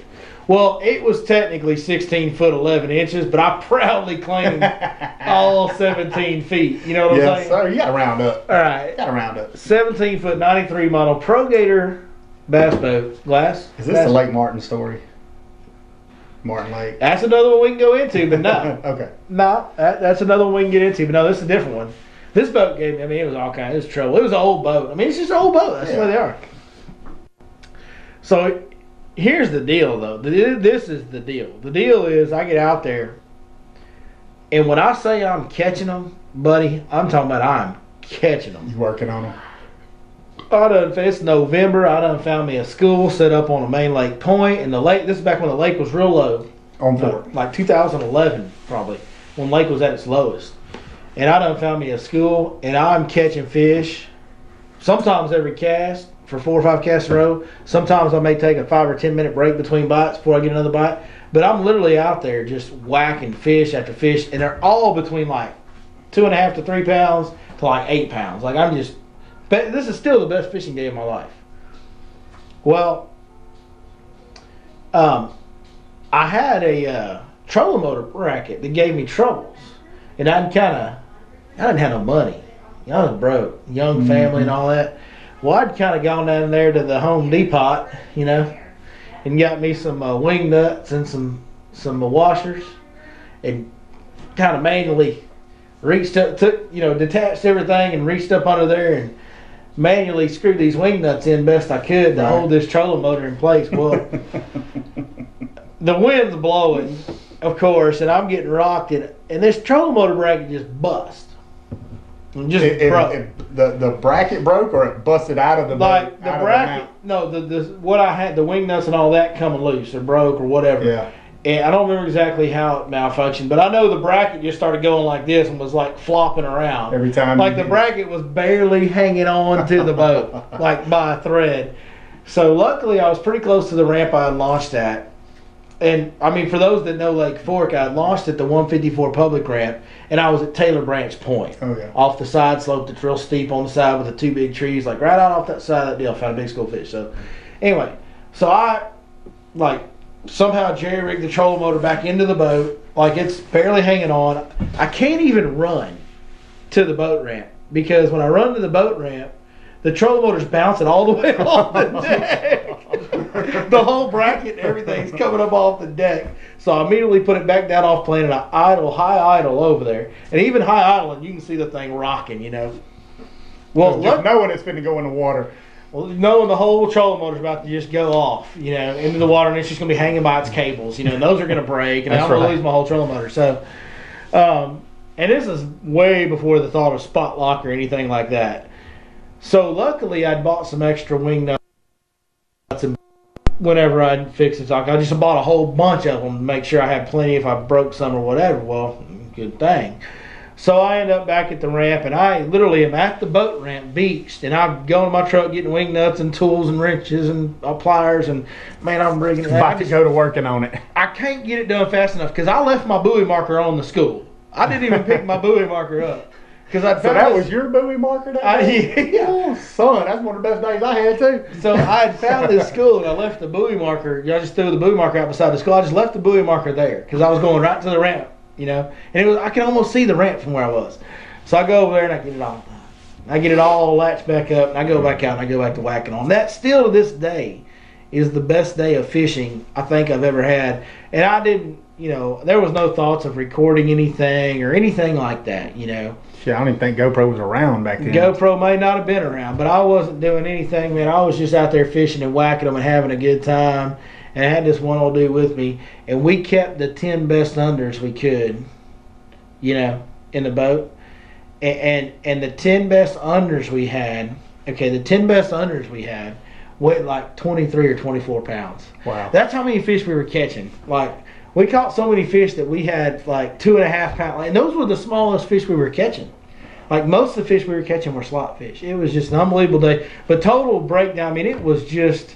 Well, it was technically 16 foot 11 inches, but I proudly claimed all 17 feet. You know what I'm saying? Yes, sir. You got to round up. All right. You got to round up. 17 foot 93 model Pro Gator bass boat glass. Is this the Lake Martin story? Martin Lake. That's another one we can go into, but no. Okay. No, that's another one we can get into, but no, this is a different one. This boat gave me, I mean, it was all kind of, it was trouble. It was an old boat. I mean, it's just an old boat. That's the way they are. So here's the deal, though. This is the deal. The deal is I get out there, and when I say I'm catching them, buddy, I'm talking about I'm catching them. You working on them? It's November. I done found me a school set up on a main lake point, and the lake. This is back when the lake was real low. On board. Like 2011, probably, when lake was at its lowest. And I done found me a school, and I'm catching fish. Sometimes every cast for 4 or 5 casts in a row. Sometimes I may take a 5 or 10 minute break between bites before I get another bite. But I'm literally out there just whacking fish after fish, and they're all between like 2.5 to 3 pounds to like 8 pounds. Like I'm just. But this is still the best fishing day of my life. Well, I had a trolling motor bracket that gave me troubles, and I didn't have no money. I was broke, young family and all that. Well, I'd kind of gone down there to the Home Depot, you know, and got me some wing nuts and some washers, and kind of manually reached up, detached everything and reached up under there and manually screwed these wing nuts in best I could to hold this trolling motor in place. Well, the wind's blowing, of course, and I'm getting rocked, and this trolling motor bracket just bust. And just broke. The bracket broke, or it busted out of the like the bracket. What I had, the wing nuts and all that coming loose or broke or whatever. Yeah. And I don't remember exactly how it malfunctioned, but I know the bracket just started going like this and was like flopping around. Every time. Like the bracket was barely hanging on to the boat, like by a thread. So luckily I was pretty close to the ramp I had launched at. And I mean, for those that know Lake Fork, I had launched at the 154 public ramp, and I was at Taylor Branch Point. Oh, yeah. Off the side slope that's real steep on the side with the 2 big trees, like right out off that side of that deal. Found a big school fish. So anyway, so I somehow jerry-rigged the trolling motor back into the boat, like it's barely hanging on. I can't even run to the boat ramp, because when I run to the boat ramp, the trolling motor's bouncing all the way off the deck. The whole bracket and everything's coming up off the deck. So I immediately put it back down off plane, and I high idle over there. And even high idling, you can see the thing rocking, you know. Well, just knowing it's going to go in the water. Well, knowing the whole trolling motor's about to just go off, you know, into the water, and it's just going to be hanging by its cables, you know, and those are going to break, and I'm going to lose my whole trolling motor. So, and this is way before the thought of spot lock or anything like that. So luckily, I'd bought some extra wing nuts, and whenever I'd fix it, I just bought a whole bunch of them to make sure I had plenty if I broke some or whatever. Well, good thing. So I end up back at the ramp, and I literally am at the boat ramp, beached, and I'm going to my truck getting wing nuts and tools and wrenches and pliers, and man, I'm rigging it. About to go to working on it. I can't get it done fast enough because I left my buoy marker on the school. I didn't even pick my buoy marker up. So that was your buoy marker that day? Yeah. Oh, son, that's one of the best days I had too. So I had found this school, and I left the buoy marker. I just threw the buoy marker out beside the school. I just left the buoy marker there because I was going right to the ramp, you know. And I could almost see the ramp from where I was. So I go over there and I get it all done. I get it all latched back up, and I go back out and I go back to whacking on. That still to this day is the best day of fishing I think I've ever had. And I didn't, you know, there was no thoughts of recording anything or anything like that, you know. Shit, I don't even think GoPro was around back then. GoPro may not have been around, but I wasn't doing anything, man. I was just out there fishing and whacking them and having a good time. And I had this one old dude with me, and we kept the 10 best unders we could, you know, in the boat. And the 10 best unders we had, weighed like 23 or 24 pounds. Wow. That's how many fish we were catching. Like, we caught so many fish that we had like 2.5 pounds. And those were the smallest fish we were catching. Like, most of the fish we were catching were slot fish. It was just an unbelievable day. But total breakdown, I mean, it was just,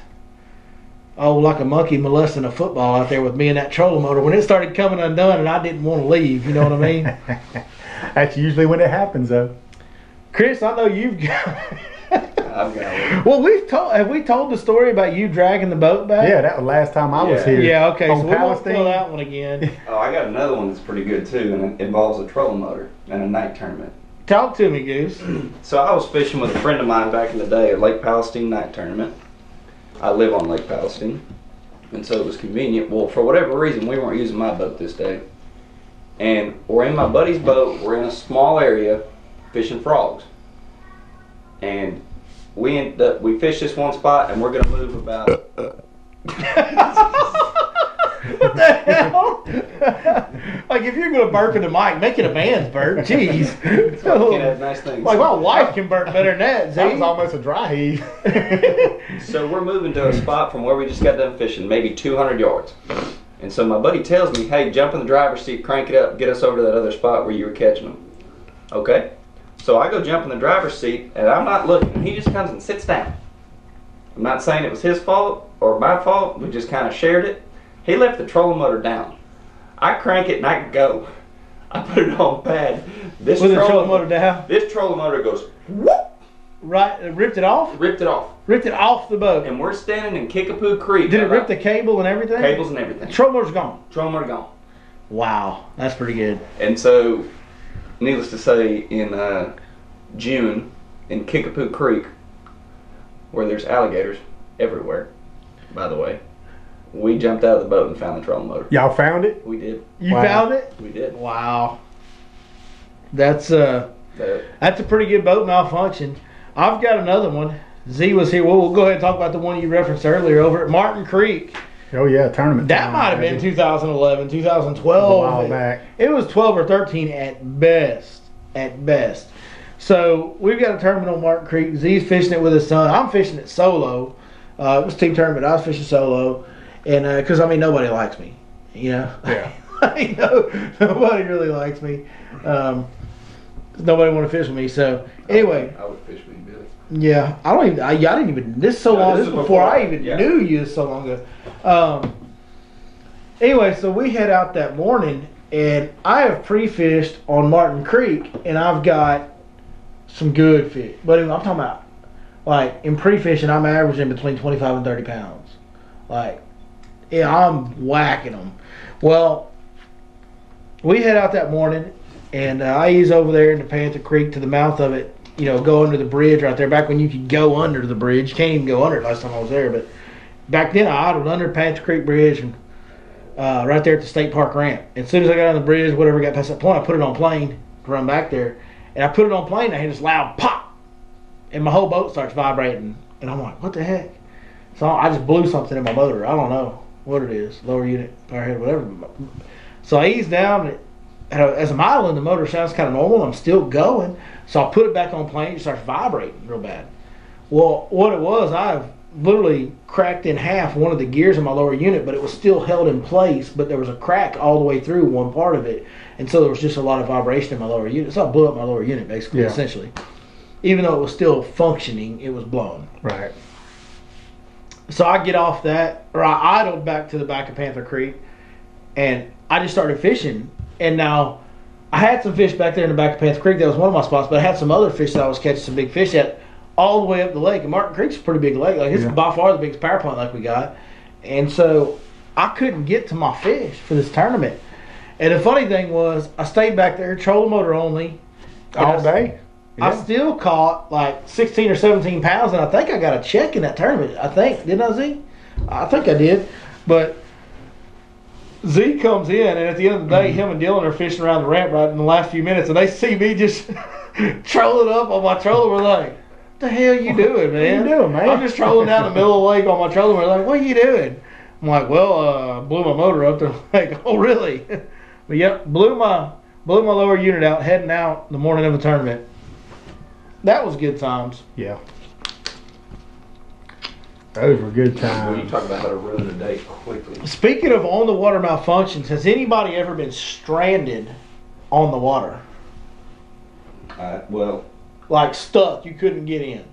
like a monkey molesting a football out there with me and that trolling motor. When it started coming undone and I didn't want to leave, you know what I mean? That's usually when it happens, though. Chris, I know you've got I've got it. Well, have we told the story about you dragging the boat back? Yeah, that was last time I was here. Yeah, okay, On so we won't Palestine. tell that one again. Oh, I got another one that's pretty good too, and it involves a trolling motor and a night tournament. Talk to me, Goose. So I was fishing with a friend of mine back in the day at Lake Palestine night tournament. I live on Lake Palestine, and so it was convenient. Well, for whatever reason, we weren't using my boat this day. And we're in my buddy's boat, we're in a small area fishing frogs. And we fished this one spot, and we're going to move about... What the hell? Like, if you're going to burp in the mic, make it a man's burp. Jeez. Can't have nice things. Like, my wife can burp better than that. That was See? almost a dry heave. So we're moving to a spot from where we just got done fishing, maybe 200 yards. And so my buddy tells me, hey, jump in the driver's seat, crank it up, get us over to that other spot where you were catching them. Okay. So I go jump in the driver's seat, and I'm not looking. And he just comes and sits down. I'm not saying it was his fault or my fault. We just kind of shared it. He left the trolling motor down. I crank it and I go. I put it on pad. With the trolling motor down? This trolling motor goes whoop. Right, ripped it off? Ripped it off. Ripped it off the boat. And we're standing in Kickapoo Creek. Did it rip the cable and everything? Cables and everything. The trolling motor's gone. Trolling motor gone. Wow, that's pretty good. And so, needless to say, in June, in Kickapoo Creek, where there's alligators everywhere, by the way, we jumped out of the boat and found the trolling motor. Y'all found it? We did. You Wow. found it? We did. Wow. That's a pretty good boat malfunction. I've got another one. Z was here. We'll go ahead and talk about the one you referenced earlier over at Martin Creek. Oh yeah, tournament. That time, might have been maybe. 2011, 2012. A while back. It was 12 or 13 at best. At best. So we've got a tournament on Martin Creek. Z's fishing it with his son. I'm fishing it solo. It was a team tournament. I was fishing solo. And because, I mean, nobody likes me. You know? Yeah. I know. Nobody really likes me. Nobody want to fish with me. So anyway. I would fish with you, Billy. Yeah, I didn't even. This is so No, long. this This is is before I before, even yeah. knew you. So long ago. Anyway, so we head out that morning, and I have pre-fished on Martin Creek, and I've got some good fish. But I'm talking about, like, in pre-fishing, I'm averaging between 25 and 30 pounds. Like, yeah, I'm whacking them. Well, we head out that morning, and I ease over there into Panther Creek to the mouth of it. You know, go under the bridge right there. Back when you could go under the bridge, you can't even go under it last time I was there. But back then, I idled under Panther Creek Bridge and right there at the State Park ramp. And as soon as I got on the bridge, whatever got past that point, I put it on plane to run back there. And I put it on plane, and I hear this loud pop, and my whole boat starts vibrating. And I'm like, what the heck? So I just blew something in my motor. I don't know what it is, lower unit, power head, whatever. So I ease down, and as I'm idling, the motor sounds kind of normal. I'm still going. So I put it back on plane. It starts vibrating real bad. Well, what it was, I've literally cracked in half one of the gears in my lower unit, but it was still held in place, but there was a crack all the way through one part of it. And so there was just a lot of vibration in my lower unit. So I blew up my lower unit, basically, Yeah. essentially. Even though it was still functioning, it was blown. Right. So I get off that, or I idled back to the back of Panther Creek, and I just started fishing. And now, I had some fish back there in the back of Panther Creek. That was one of my spots, but I had some other fish that I was catching some big fish at all the way up the lake. And Martin Creek's a pretty big lake. Like, it's Yeah. by far the biggest power plant like we got. And so, I couldn't get to my fish for this tournament. And the funny thing was, I stayed back there, trolling motor only. and All day. I still caught like 16 or 17 pounds, and I think I got a check in that tournament. I think, didn't I, Z? I think I did. But Z comes in, and at the end of the day, him and Dylan are fishing around the ramp right in the last few minutes, and they see me just trolling up on my trolling. We're like, what the hell you doing, man? What you doing, man? I'm just trolling down the middle of the lake on my trolling. We're like, what are you doing? I'm like, well, blew my motor up. They're like, oh, really? But yep, blew my lower unit out, heading out the morning of the tournament. That was good times. Yeah. Those were good When you times. talk about how to ruin a day quickly. Speaking of on the water malfunctions, has anybody ever been stranded on the water? Well, Like stuck, you couldn't get in?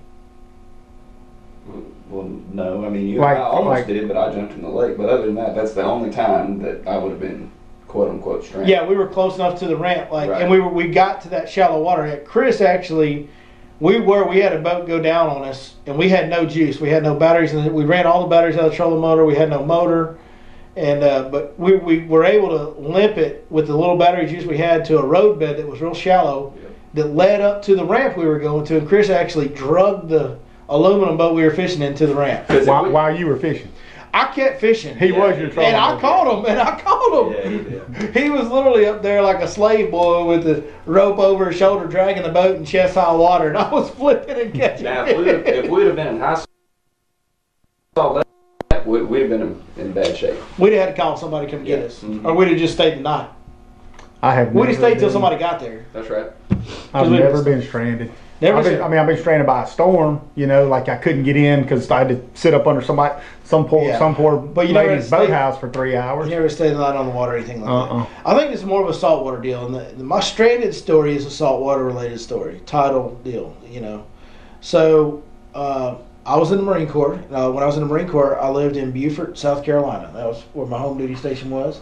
no. I mean, Like- I almost like- did, but I jumped in the lake. But other than that, that's the only time that I would have been quote unquote stranded. Yeah, we were close enough to the ramp, like, Right. and we got to that shallow water. Chris actually we had a boat go down on us, and we had no juice. We had no batteries, and we ran all the batteries out of the trolling motor. We had no motor, and but we were able to limp it with the little battery juice we had to a road bed that was real shallow, that led up to the ramp we were going to. And Chris actually drugged the aluminum boat we were fishing into the ramp. While you were fishing. I kept fishing. He was your trolling. And I caught him. Yeah, he did. He was literally up there like a slave boy with the rope over his shoulder, dragging the boat in chest high water, and I was flipping and catching. Now, if we'd have been in high school, we'd have been in bad shape. We'd have had to call somebody to come get us, or we'd have just stayed the night. We'd have stayed till somebody got there. That's right. I've never been stranded. I've been stranded by a storm. You know, like I couldn't get in because I had to sit up under some poor lady's boathouse for 3 hours. You never stayed the night on the water or anything like that. I think it's more of a saltwater deal. And my stranded story is a saltwater related story, tidal deal. You know, so I was in the Marine Corps. When I was in the Marine Corps, I lived in Beaufort, South Carolina. That was where my home duty station was.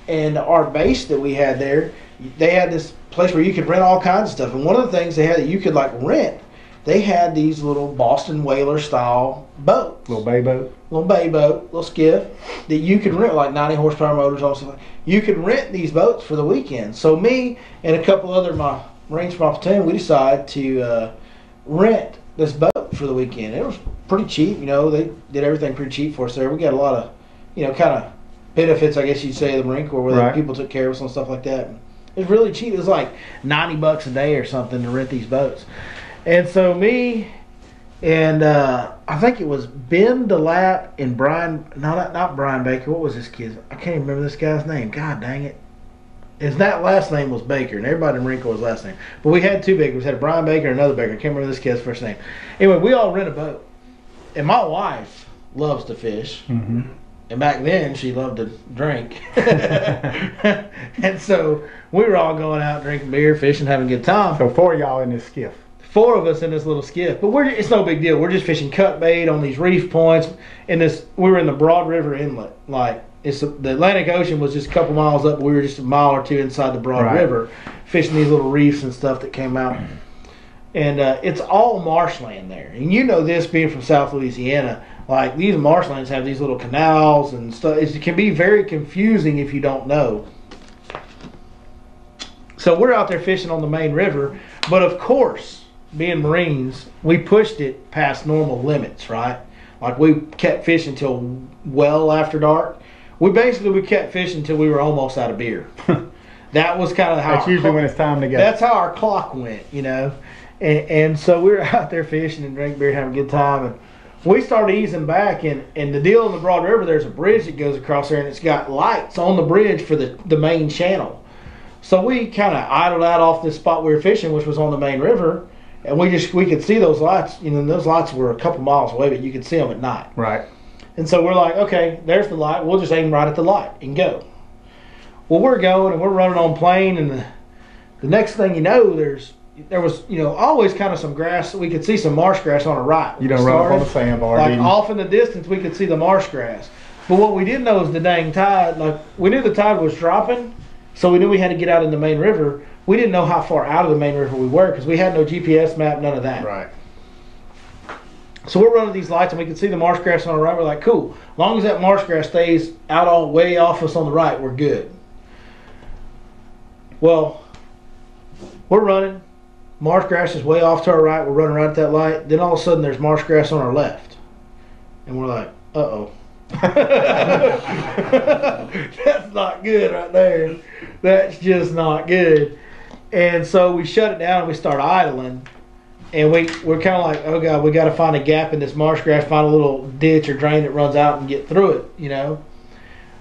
And our base that we had there, they had this place where you could rent all kinds of stuff. And one of the things they had that you could like rent, they had these little Boston whaler style boats. Little bay boat, little skiff that you could rent, like 90 horsepower motors, all stuff. You could rent these boats for the weekend. So me and a couple other my Marines from my platoon, we decided to rent this boat for the weekend. It was pretty cheap, you know. They did everything pretty cheap for us there. We got a lot of, you know, kind of benefits, I guess you'd say, of the Marine Corps, where people took care of us and stuff like that. It was really cheap. It was like $90 a day or something to rent these boats. And so me and I think it was Ben DeLapp and Brian, not Brian Baker. What was this kid's? I can't even remember this guy's name. God dang it. That last name was Baker, and everybody in the Marine Corps was last name. But we had two Bakers. We had a Brian Baker and another Baker. I can't remember this kid's first name. Anyway, we all rent a boat. And my wife loves to fish. Mm-hmm. And back then, she loved to drink. And so we were all going out drinking beer, fishing, having a good time. So 4 of y'all in this skiff. 4 of us in this little skiff. But it's no big deal. We're just fishing cut bait on these reef points. We were in the Broad River Inlet. Like, the Atlantic Ocean was just a couple miles up. We were just a mile or two inside the Broad River, fishing these little reefs and stuff that came out. And it's all marshland there. And you know this, being from South Louisiana. Like, these marshlands have these little canals and stuff. It can be very confusing if you don't know. So we're out there fishing on the main river. But of course, being Marines, we pushed it past normal limits, right? Like, we kept fishing till well after dark. We kept fishing until we were almost out of beer. That was kind of how. That's usually when it's time to go. That's how our clock went, you know. And so we were out there fishing and drinking beer, having a good time. And we started easing back, and the deal in the Broad River, there's a bridge that goes across there, and it's got lights on the bridge for the main channel. So we kind of idled out off this spot we were fishing, which was on the main river, and we could see those lights. You know, those lights were a couple miles away, but you could see them at night. Right. And so we're like, okay, there's the light. We'll just aim right at the light and go. Well, we're going, and we're running on plane, and the next thing you know, there was, you know, always kind of some grass. We could see some marsh grass on the right. You don't run up on the sandbar. Like, off in the distance, we could see the marsh grass. But what we didn't know is the dang tide. Like, we knew the tide was dropping, so we knew we had to get out in the main river. We didn't know how far out of the main river we were because we had no GPS map, none of that. Right. So we're running these lights, and we could see the marsh grass on the right. We're like, cool. As long as that marsh grass stays out all way off us on the right, we're good. Well, we're running. Marsh grass is way off to our right. We're running right at that light. Then all of a sudden, there's marsh grass on our left. And we're like, uh-oh. That's not good right there. That's just not good. And so we shut it down, and we start idling. And we're kind of like, oh, God, we got to find a gap in this marsh grass, find a little ditch or drain that runs out and get through it, you know.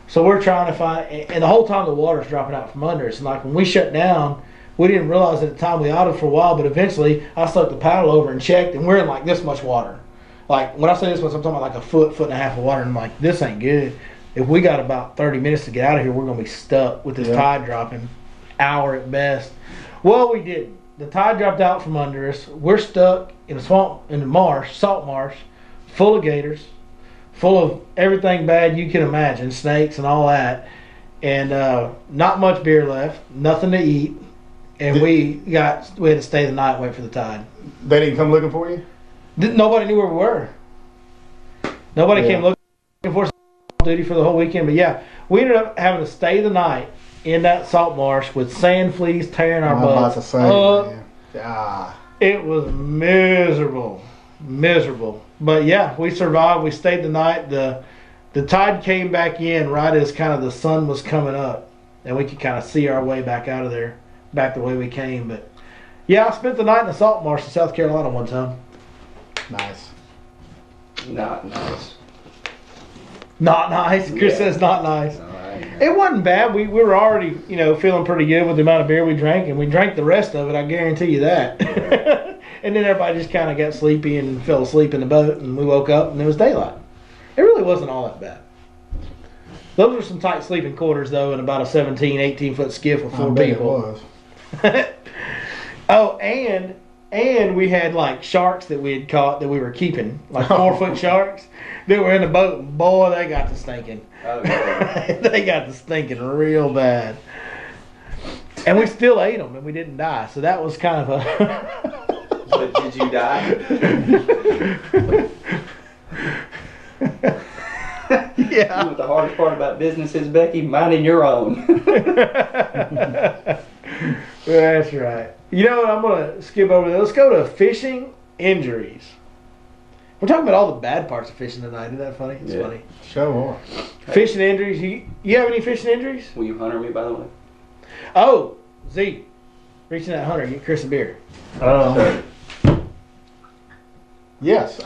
So we're trying to find, and the whole time the water's dropping out from under us. And like, when we shut down, we didn't realize at the time we idled for a while, but eventually I stuck the paddle over and checked, and we're in like this much water. Like, when I say this much, I'm talking about like a foot and a half of water, and I'm like, this ain't good. If we got about 30 minutes to get out of here, we're going to be stuck with this tide dropping, hour at best. Well, we didn't. The tide dropped out from under us. We're stuck in a swamp, in the marsh, salt marsh, full of gators, full of everything bad you can imagine, snakes and all that, and not much beer left, nothing to eat. and we had to stay the night, wait for the tide. They didn't come looking for you? Nobody knew where we were. Nobody came looking for us on duty for the whole weekend. But yeah, we ended up having to stay the night in that salt marsh with sand fleas tearing our butts up. It was miserable. But yeah, we survived. We stayed the night. The tide came back in right as kind of the sun was coming up, and we could kind of see our way back out of there, back the way we came. But yeah, I spent the night in the salt marsh in South Carolina one time. Nice. Not nice. Not nice. Chris says not nice. No, it wasn't bad. We were already, feeling pretty good with the amount of beer we drank, and we drank the rest of it, I guarantee you that. And then everybody just kind of got sleepy and fell asleep in the boat, and we woke up and it was daylight. It really wasn't all that bad. Those were some tight sleeping quarters, though, in about a 17, 18-foot skiff with 4 people. It was. Oh, and we had like sharks that we had caught that we were keeping, like 4-foot sharks that were in the boat. And boy, they got to stinking. Oh, yeah. They got to stinking real bad. And we still ate them, and we didn't die. So that was kind of a. But did you die? Yeah. You know what the hardest part about business is, Becky? Minding your own. That's right. You know what? I'm going to skip over there. Let's go to fishing injuries. We're talking about all the bad parts of fishing tonight. Isn't that funny? It's funny. Sure. Fishing injuries. You have any fishing injuries? Will you hunter me, by the way? Oh, Z. Reaching that hunter. Get Chris a beer. Yes.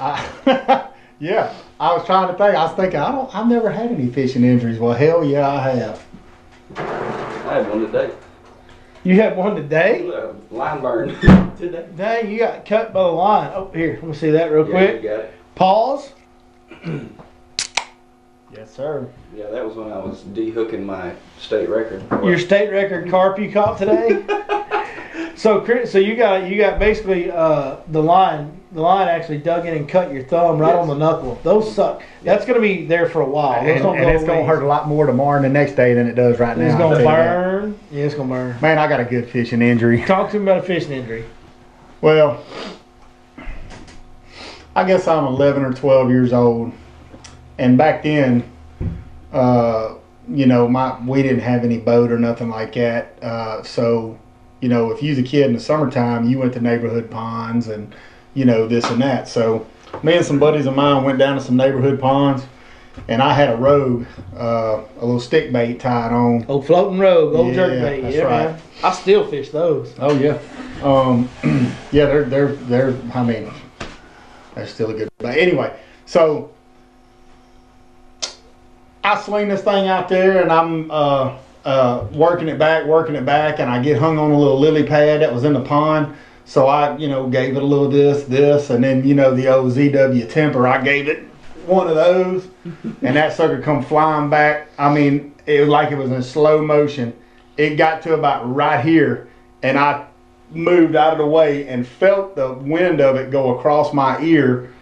Yeah. I was trying to think. I was thinking, I've never had any fishing injuries. Well, hell yeah, I have. I had one today. You had one today? Line burn today. Dang, you got cut by the line. Oh, here, let me see that real quick. You got it. Pause. Yes, sir. Yeah, that was when I was de-hooking my state record. Your state record carp you caught today? So, Chris, you got basically the line actually dug in and cut your thumb right on the knuckle. Those suck. That's going to be there for a while. And it's going to hurt a lot more tomorrow and the next day than it does right now. It's going to burn. Yeah, it's going to burn. Man, I got a good fishing injury. Talk to me about a fishing injury. Well, I guess I'm 11 or 12 years old. And back then, we didn't have any boat or nothing like that. So, if you was a kid in the summertime, you went to neighborhood ponds and, this and that. So me and some buddies of mine went down to some neighborhood ponds, and I had a rogue, a little stick bait tied on. Old floating rogue, old jerk bait. That's yeah, right. man. I still fish those. Oh yeah. Yeah, they're I mean, that's still a good bait. Anyway, so I swing this thing out there, and I'm working it back, and I get hung on a little lily pad that was in the pond. So I, gave it a little this, and then, the old ZW temper, I gave it one of those, and that sucker come flying back. I mean, it was like it was in slow motion. It got to about right here, and I moved out of the way and felt the wind of it go across my ear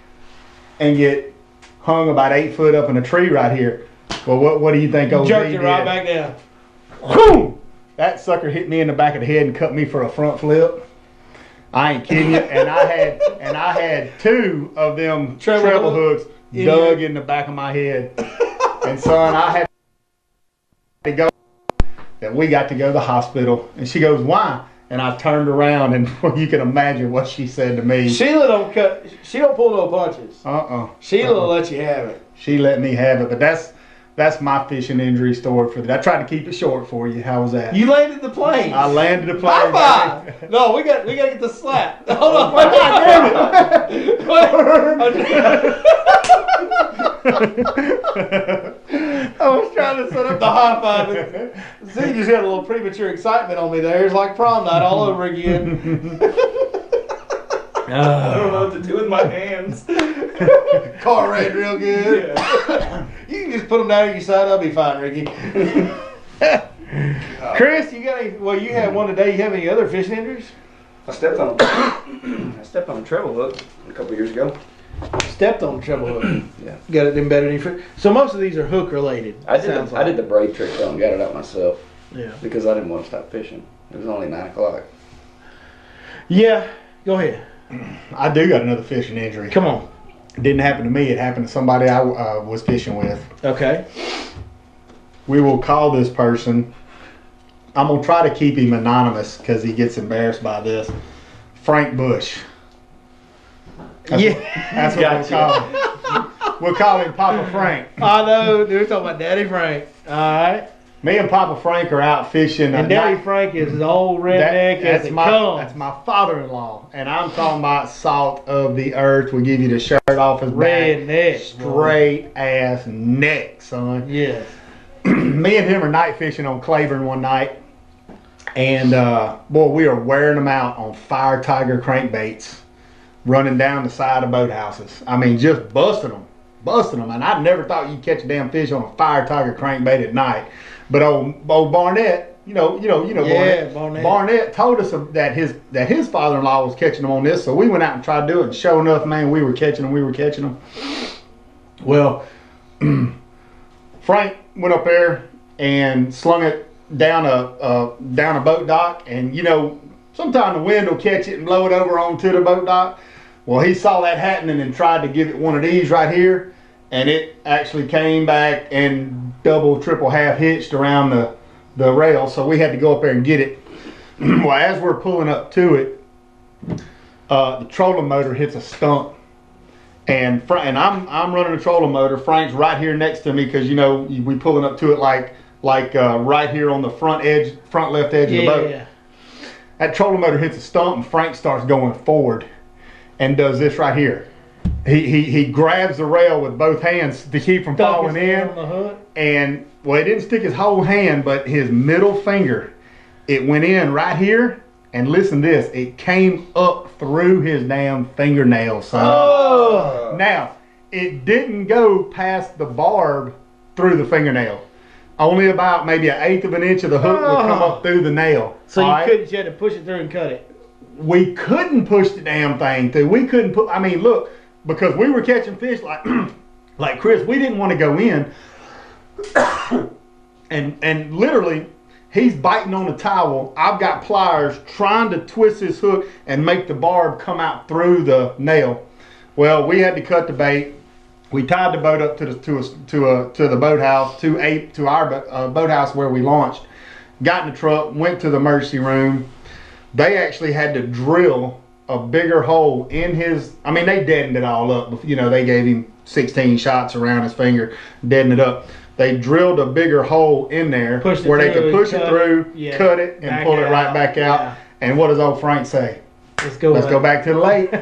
and get hung about 8 foot up in a tree right here. Well, what do you think OZ did? Jerked it right back down. Whew! That sucker hit me in the back of the head and cut me for a front flip. I ain't kidding you. And I had 2 of them treble hooks dug in the back of my head. And son, I had to go. That we got to go to the hospital. And she goes, "Why?" And I turned around, and you can imagine what she said to me. Sheila don't cut. She don't pull no punches. Sheila will let you have it. She let me have it, but that's my fishing injury story for that. I tried to keep it short for you. How was that? You landed the plane. I landed the plane. High five! No, we got to get the slap. Hold on. I was trying to set up the high five. Z just had a little premature excitement on me there. It's like prom night all over again. I don't know what to do with my hands. Car ran real good. Yeah. You can just put them down at your side. I'll be fine, Ricky. Chris, you got any? Well, you had one today. You have any other fishing injuries? I stepped on a treble hook a couple years ago. Stepped on the treble hook. Yeah. Got it embedded in your. So most of these are hook related. I did the braid trick though and got it out myself. Yeah. Because I didn't want to stop fishing. It was only 9 o'clock. Yeah, go ahead. I do got another fishing injury. Come on. It didn't happen to me. It happened to somebody I was fishing with. Okay. We will call this person. I'm going to try to keep him anonymous because he gets embarrassed by this. Frank Bush. That's what we'll call him. We'll call him Papa Frank. I know. We're talking about Daddy Frank. All right. Me and Papa Frank are out fishing. And Daddy Frank is an old redneck as it comes. That's my father-in-law. And I'm talking about salt of the earth. We give you the shirt off his Redneck. back. Straight ass neck, son. Yes. Me and him are night fishing on Claiborne one night. And, boy, we are wearing them out on Fire Tiger crankbaits. Running down the side of boathouses. I mean, just busting them. And I never thought you'd catch a damn fish on a Fire Tiger crankbait at night. But old Barnett, you know Yeah, Barnett. Barnett told us that his father-in-law was catching them on this, so we went out and tried to do it. And sure enough, man, we were catching them. Well, Frank went up there and slung it down a boat dock, and sometimes the wind will catch it and blow it over onto the boat dock. Well, he saw that happening and tried to give it one of these right here, and it actually came back and double, triple, half hitched around the rail, so we had to go up there and get it. Well, as we're pulling up to it, the trolling motor hits a stump, and I'm running the trolling motor. Frank's right here next to me because we pulling up to it like right here on the front left edge of the boat. That trolling motor hits a stump, and Frank starts going forward and does this right here. He grabs the rail with both hands to keep from falling in. And, well, he didn't stick his whole hand, but his middle finger, it went in right here. And listen to this, it came up through his damn fingernail, son. Oh. Now, it didn't go past the barb through the fingernail. Only about maybe 1/8 of an inch of the hook would come up through the nail. So you had to push it through and cut it. We couldn't push the damn thing through. We couldn't put, I mean, look, because we were catching fish like Chris, we didn't want to go in. and literally, he's biting on a towel. I've got pliers trying to twist his hook and make the barb come out through the nail. Well, we had to cut the bait. We tied the boat up to the boathouse, to our boathouse where we launched. Got in the truck, went to the emergency room. They actually had to drill a bigger hole in his. I mean, they deadened it all up. They gave him 16 shots around his finger, deadened it up. They drilled a bigger hole in there where they could push it through, cut it, and pull it right back out. Yeah. And what does old Frank say? Let's go back to the lake.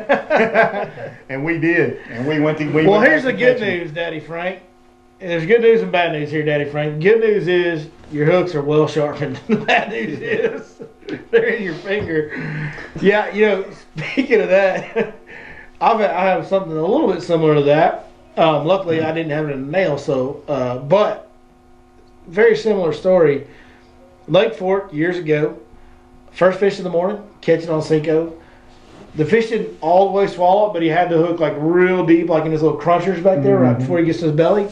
And we did. And we went to. Well, here's the good news, Daddy Frank. And there's good news and bad news here, Daddy Frank. Good news is your hooks are well sharpened. The bad news is they're in your finger. Yeah, speaking of that, I have something a little bit similar to that. Luckily, I didn't have it in a nail, but very similar story. Lake Fork years ago, first fish of the morning, catching on Cinco. The fish didn't all the way swallow it, but he had the hook like real deep, like in his little crunchers back there, right before he gets to his belly.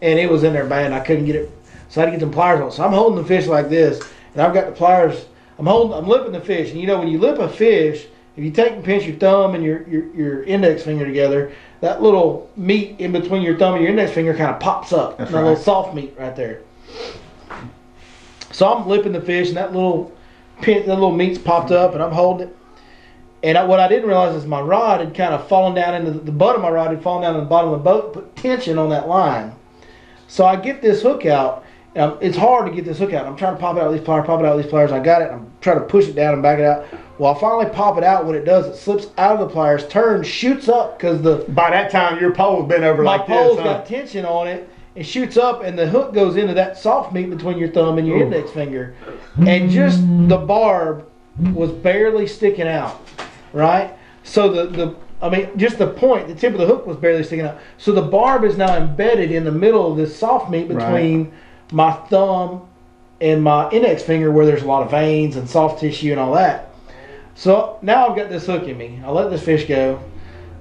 And it was in there bad, and I couldn't get it. So I had to get some pliers on. So I'm holding the fish like this, and I've got the pliers. I'm lipping the fish. And when you lip a fish, if you take and pinch your thumb and your index finger together, that little meat in between your thumb and your index finger kind of pops up. That's right. Little soft meat right there. So I'm lipping the fish, and that little meat's popped up, and I'm holding it. And what I didn't realize is my rod had kind of fallen down into the butt of my rod had fallen down to the bottom of the boat, put tension on that line. So I get this hook out. It's hard to get this hook out. I'm trying to pop it out with these pliers, I got it. I'm trying to push it down and back it out. Well, I finally pop it out. What it does, it slips out of the pliers, turns, shoots up because by that time your pole's been over like this. My pole's got tension on it. It shoots up, and the hook goes into that soft meat between your thumb and your index finger, and just the barb was barely sticking out. Right? So just the point, the tip of the hook was barely sticking out. So the barb is now embedded in the middle of this soft meat between my thumb and my index finger, where there's a lot of veins and soft tissue and all that. So now I've got this hook in me. I let this fish go,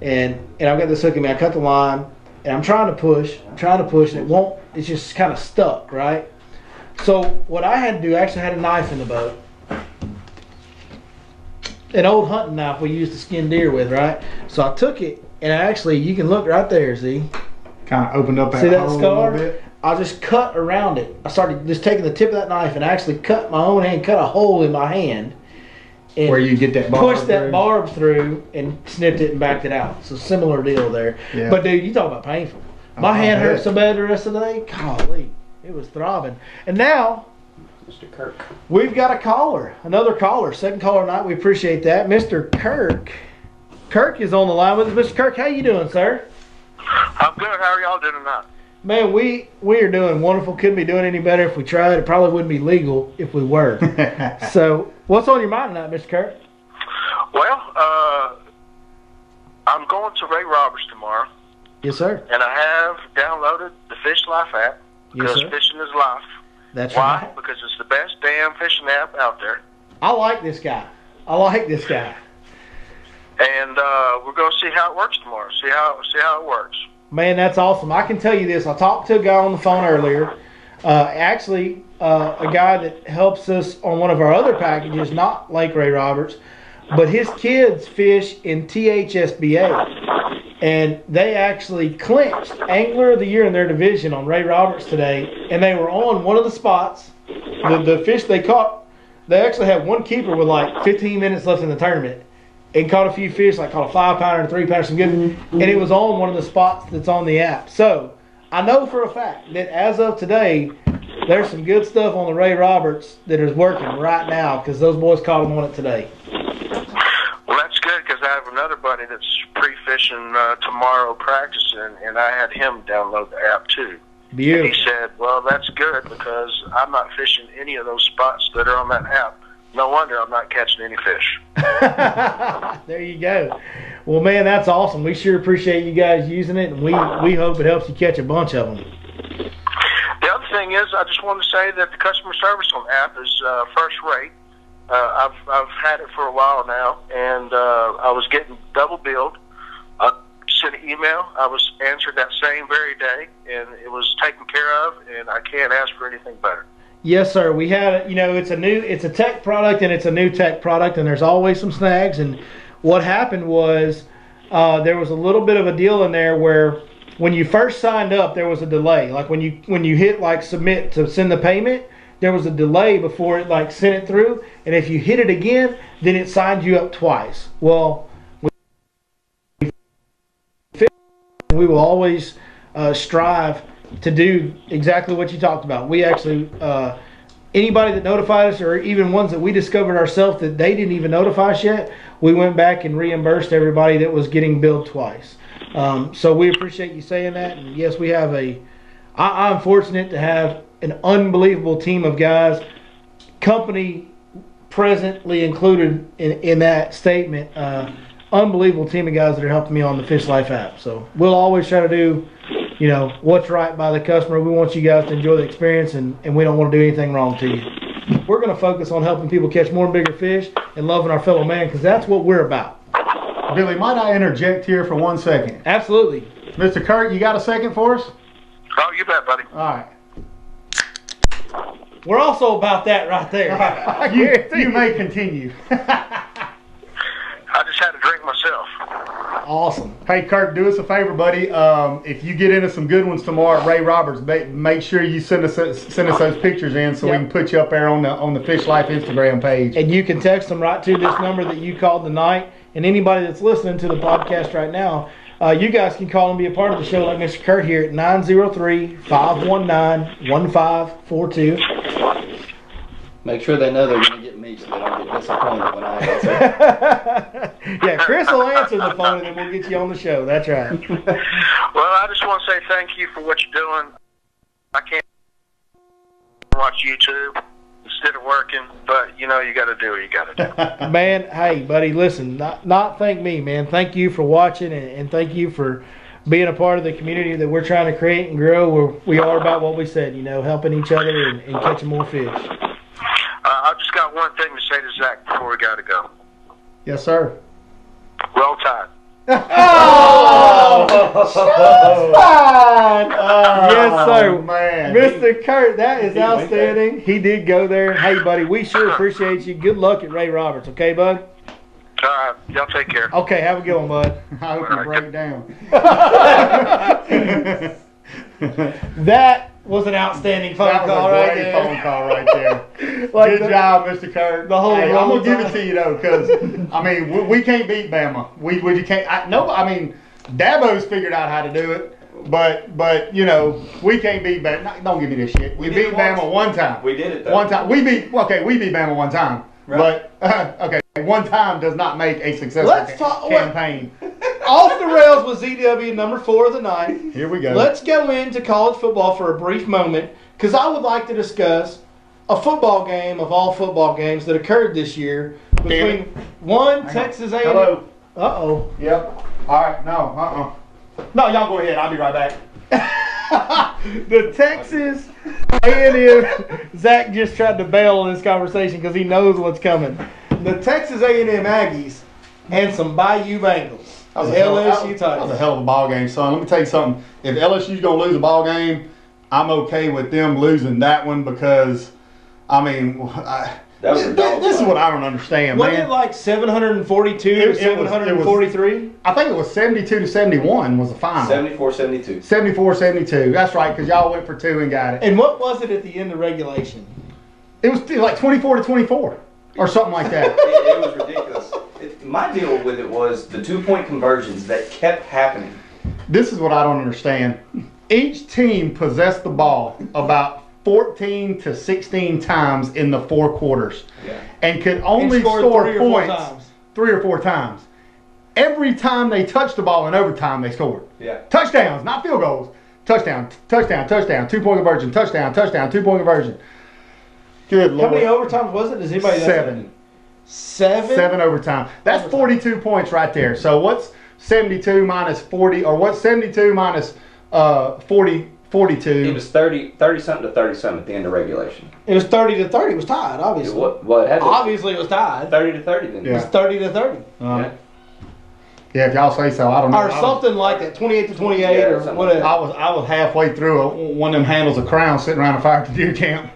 and I've got this hook in me. I cut the line, and I'm trying to push, and it won't. It's just kind of stuck, right? So what I had to do, I actually had a knife in the boat. an old hunting knife we used to skin deer with, right? So I took it, and actually, you can look right there, see? Kind of opened up that See that hole scar? a little bit. I just cut around it. I started just taking the tip of that knife and actually cut my own hand, cut a hole in my hand. And Where you get that barb pushed that through. barb through and snipped it and backed it out. So similar deal there. Yeah. But dude, you talk about painful. My I hand hurt bet. so bad the rest of the day. Golly, it was throbbing. And now Mr. Kirk. we've got a caller, another caller, second caller tonight. We appreciate that, Mr. Kirk. Kirk is on the line with us. Mr. Kirk, how you doing, sir? I'm good. How are y'all doing tonight? Man, we are doing wonderful. Couldn't be doing any better if we tried. It probably wouldn't be legal if we were. So, what's on your mind tonight, Mr. Kirk? Well, I'm going to Ray Roberts tomorrow, Yes, sir. and I have downloaded the Fish Life app Yes, because sir. fishing is life. That's Why? right. Because it's the best damn fishing app out there. I like this guy. And we're going to see how it works tomorrow. See how it works. Man, that's awesome. I can tell you this. I talked to a guy on the phone earlier. Actually, a guy that helps us on one of our other packages, not Lake Ray Roberts, but his kids fish in THSBA. And they actually clinched Angler of the Year in their division on Ray Roberts today. And they were on one of the spots. The fish they caught, they actually had one keeper with like 15 minutes left in the tournament. And caught a few fish, like caught a 5-pounder and a 3-pounder, some good. And it was on one of the spots that's on the app. So I know for a fact that as of today, there's some good stuff on the Ray Roberts that is working right now because those boys caught them on it today. Well, that's good because I have another buddy that's pre-fishing tomorrow practicing, and I had him download the app too. Beautiful. And he said, well, that's good because I'm not fishing any of those spots that are on that app. No wonder I'm not catching any fish. There you go. Well, man, that's awesome. We sure appreciate you guys using it, and we hope it helps you catch a bunch of them. The other thing is, I just want to say that the customer service on the app is first rate. I've had it for a while now, and I was getting double billed. I sent an email. I was answered that same very day, and it was taken care of, and I can't ask for anything better. Yes, sir. We had, it's a tech product and it's a new tech product, and there's always some snags. And what happened was there was a little bit of a deal in there where when you first signed up, there was a delay. Like when you hit like submit to send the payment, there was a delay before it like sent it through. And if you hit it again, then it signed you up twice. Well, we will always strive to do exactly what you talked about. We actually, anybody that notified us, or even ones that we discovered ourselves that they didn't even notify us yet, we went back and reimbursed everybody that was getting billed twice. So we appreciate you saying that. And yes, we have I'm fortunate to have an unbelievable team of guys, company presently included in that statement. Unbelievable team of guys that are helping me on the Fish Life app. So we'll always try to do what's right by the customer. We want you guys to enjoy the experience, and we don't want to do anything wrong to you. We're going to focus on helping people catch more and bigger fish and loving our fellow man, because that's what we're about. Billy, might I interject here for 1 second? Absolutely. Mr. Kurt, you got a second for us? Oh, you bet, buddy. All right. We're also about that right there. You may continue. I just had to drink myself. Awesome. Hey, Kurt, do us a favor, buddy. If you get into some good ones tomorrow at Ray Roberts, make sure you send us those pictures in so we can put you up there on the Fish Life Instagram page. And you can text them right to this number that you called tonight. And anybody that's listening to the podcast right now, you guys can call and be a part of the show like Mr. Kurt here at 903-519-1542. Make sure they know they're going to get me so they don't get disappointed when I answer. Yeah, Chris will answer the phone and then we'll get you on the show. That's right. Well, I just want to say thank you for what you're doing. I can't watch YouTube instead of working, but you got to do what you got to do. Man, hey, buddy, listen, not thank me, man. Thank you for watching, and thank you for being a part of the community that we're trying to create and grow. We are about what we said, helping each other and catching more fish. I've just got one thing to say to Zach before we got to go. Yes, sir. Roll Tide. Oh! Yes, sir. Man. Mr. Kurt, that is outstanding. He did go there. Hey, buddy, we sure appreciate you. Good luck at Ray Roberts, okay, bud? Y'all take care. Okay, have a good one, bud. I hope you break down. That was an outstanding phone That was call a right great there. phone call right there. Like Good job, Mr. Kirk. the whole I'm roll gonna give it time. to you though, because I mean we can't beat Bama. We can't. I mean Dabo's figured out how to do it, but you know we can't beat Bama. Don't give me this shit. We beat Bama one time. We did it though. One time. We beat Bama one time. Right. But okay, one time does not make a successful campaign. Off the rails with ZW number 4 of the night. Here we go. Let's go into college football for a brief moment, because I would like to discuss a football game of all football games that occurred this year between Texas A&M. Hello. Uh-oh. Yep. All right. No. No, y'all go ahead. I'll be right back. The Texas A&M. Zach just tried to bail on this conversation because he knows what's coming. The Texas A&M Aggies and some Bayou Bengals. The LSU That was a Tigers. hell of a ball game, son. Let me tell you something. If LSU's gonna lose a ball game, I'm okay with them losing that one because, I mean, That was a dog this is fight. what I don't understand, Wasn't man. it like 742 to It was- 743? I think it was 72-71 was the final. 74-72. 74-72. That's right, because y'all went for 2 and got it. And what was it at the end of regulation? It was like 24-24 or something like that. It was ridiculous. My deal with it was the 2-point conversions that kept happening. This is what I don't understand. Each team possessed the ball about 14 to 16 times in the 4 quarters, Yeah. and could only And scored score 3 or 4 points times. 3 or 4 times. Every time they touched the ball in overtime, they scored. Yeah. Touchdowns, not field goals. Touchdown, touchdown, touchdown, 2-point conversion, touchdown, touchdown, 2-point conversion. Good How Lord. many overtimes was it? Does anybody know? 7. 7? Overtime. That's Overtime. 42 points right there. So what's 72 minus 40, or what's 72 minus 42? It was 30-something to 30-something at the end of regulation. It was 30 to 30. It was tied, obviously. Well, it had to Obviously, it was tied. 30 to 30 then. It was 30 to 30. Yeah. Yeah, if y'all say so, I don't know. Or something like that, 28 to 28 Yeah, or something whatever. I was halfway through one of them handles of Crown sitting around a fire at the deer camp.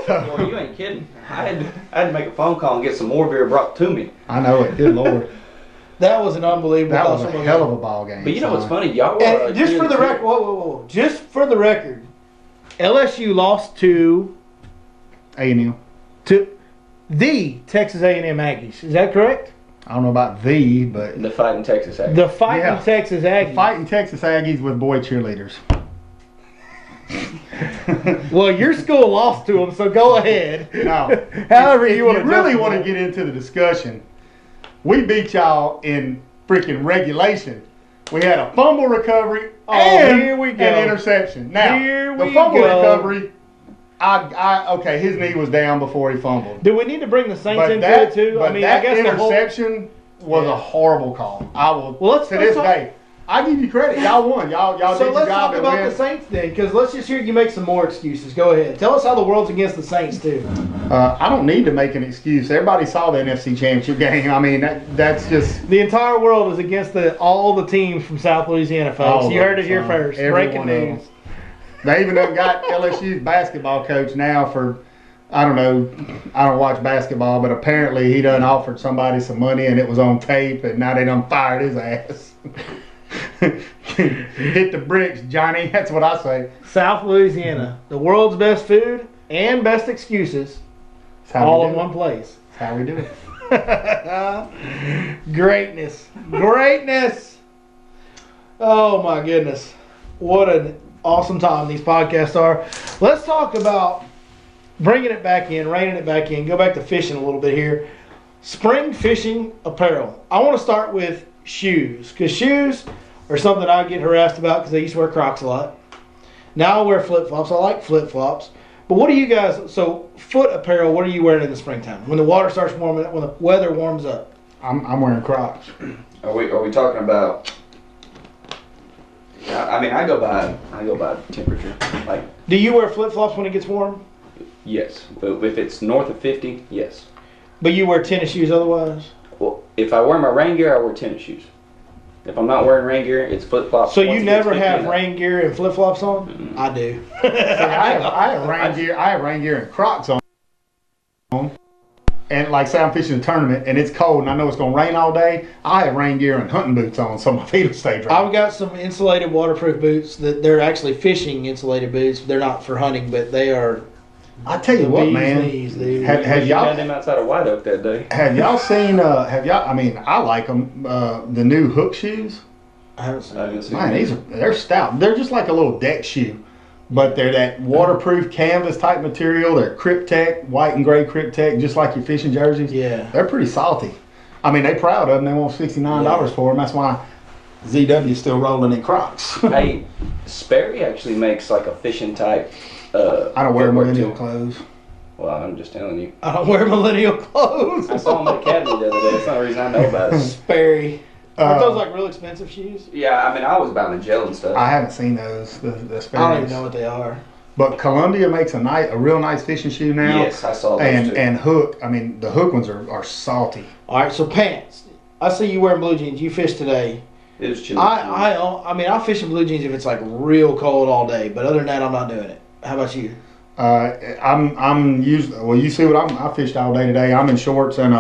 Well, you ain't kidding. I had to make a phone call and get some more beer brought to me. I know it. Good Lord. That was an unbelievable That was a awesome hell game. of a ball game. But you know what's son. funny? Y'all were And just for the record, whoa. Just for the record, LSU lost to A&M. the Texas A&M Aggies. Is that correct? I don't know about but The fighting Texas Aggies. The fighting Yeah. Texas Aggies. fighting Texas Aggies with boy cheerleaders. Well, your school lost to them, so go ahead. No. However if you want to really justify want to it. get into the discussion, we beat y'all in freaking regulation. We had a fumble recovery and here we go. an interception. Now, Here the we fumble go. recovery, okay, his knee was down before he fumbled. Do we need to bring the Saints But into that, it too? but I mean, that I guess the whole. interception was Yeah. a horrible call. I will, Well, let's to this talk- day, I give you credit. Y'all won. Y'all So did your let's job talk and about win. the Saints then, because let's just hear you make some more excuses. Go ahead. Tell us how the world's against the Saints too. I don't need to make an excuse. Everybody saw the NFC Championship game. I mean, that's just. The entire world is against all the teams from South Louisiana, folks. all You of heard it them, here son. first. Every Breaking one of them. news. They even done got LSU's basketball coach now for, I don't know, I don't watch basketball, but apparently he done offered somebody some money and it was on tape, and now they done fired his ass. Hit the bricks, Johnny. That's what I say. South Louisiana, the world's best food and best excuses, That's how all we in do it. one place. That's how we do it. Greatness. Greatness. Oh my goodness. What an awesome time these podcasts are. Let's talk about bringing it back in, reining it back in, go back to fishing a little bit here. Spring fishing apparel. I want to start with shoes, because shoes are something I get harassed about because I used to wear Crocs a lot. Now I wear flip-flops. I like flip-flops. But what do you guys, so foot apparel, what are you wearing in the springtime? When the water starts warming up, when the weather warms up? I'm wearing Crocs. Are we talking about? I mean, I go by temperature. Like, Do you wear flip-flops when it gets warm? yes, but if it's north of 50, yes. But you wear tennis shoes otherwise? Well, if I wear my rain gear, I wear tennis shoes. If I'm not wearing rain gear, it's flip flops. So you never have rain gear and flip-flops on? Mm-mm. I do. I have rain gear. I have rain gear and Crocs on, and like say I'm fishing a tournament and it's cold and I know it's gonna rain all day, I have rain gear and hunting boots on so my feet will stay dry. I've got some insulated waterproof boots that they're actually fishing insulated boots. They're not for hunting, but they are. I tell you what, man. Have You y'all got them outside of White Oak that day. have y'all seen? Have y'all? I mean, I like them. The new hook shoes. I haven't seen. I haven't seen Man, them. they're stout. They're just like a little deck shoe, but they're that waterproof canvas type material. They're Cryptek, white and gray Cryptek, just like your fishing jerseys. Yeah. They're pretty salty. I mean, they proud of them. They want $69 for them. That's why ZW is still rolling in Crocs. Hey, Sperry actually makes like a fishing type. I don't wear footwear, millennial too. clothes. Well, I'm just telling you. I don't wear millennial clothes. I saw them at Academy the other day. That's not the reason I know about it. Sperry. Aren't those like real expensive shoes? Yeah, I mean, I was bound in gel and stuff. I haven't seen those. The I don't even Sperry's. know what they are. But Columbia makes a real nice fishing shoe now. Yes, I saw those too. And Hook. I mean, the Hook ones are salty. All right, so pants. I see you wearing blue jeans. You fished today. It was chilly. I mean, I'll fish in blue jeans if it's like real cold all day. But other than that, I'm not doing it. How about you? I'm usually, well, you see what I fished all day today. I'm in shorts and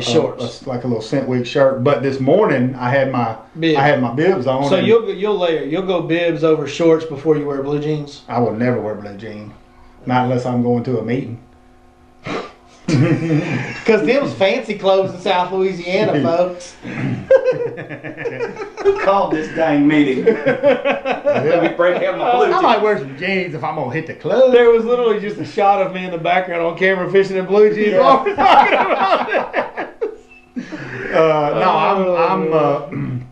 shorts. like a little scent week shirt. But this morning I had my Bib. bibs on. So and you'll layer. You'll go bibs over shorts before you wear blue jeans. I would never wear blue jeans, not unless I'm going to a meeting. Because them's fancy clothes in South Louisiana, folks. Who called this dang meeting? Let me break out my blue I might jeans. wear some jeans if I'm gonna hit the club. There was literally just a shot of me in the background on camera fishing in blue jeans Yeah. while we're talking about it.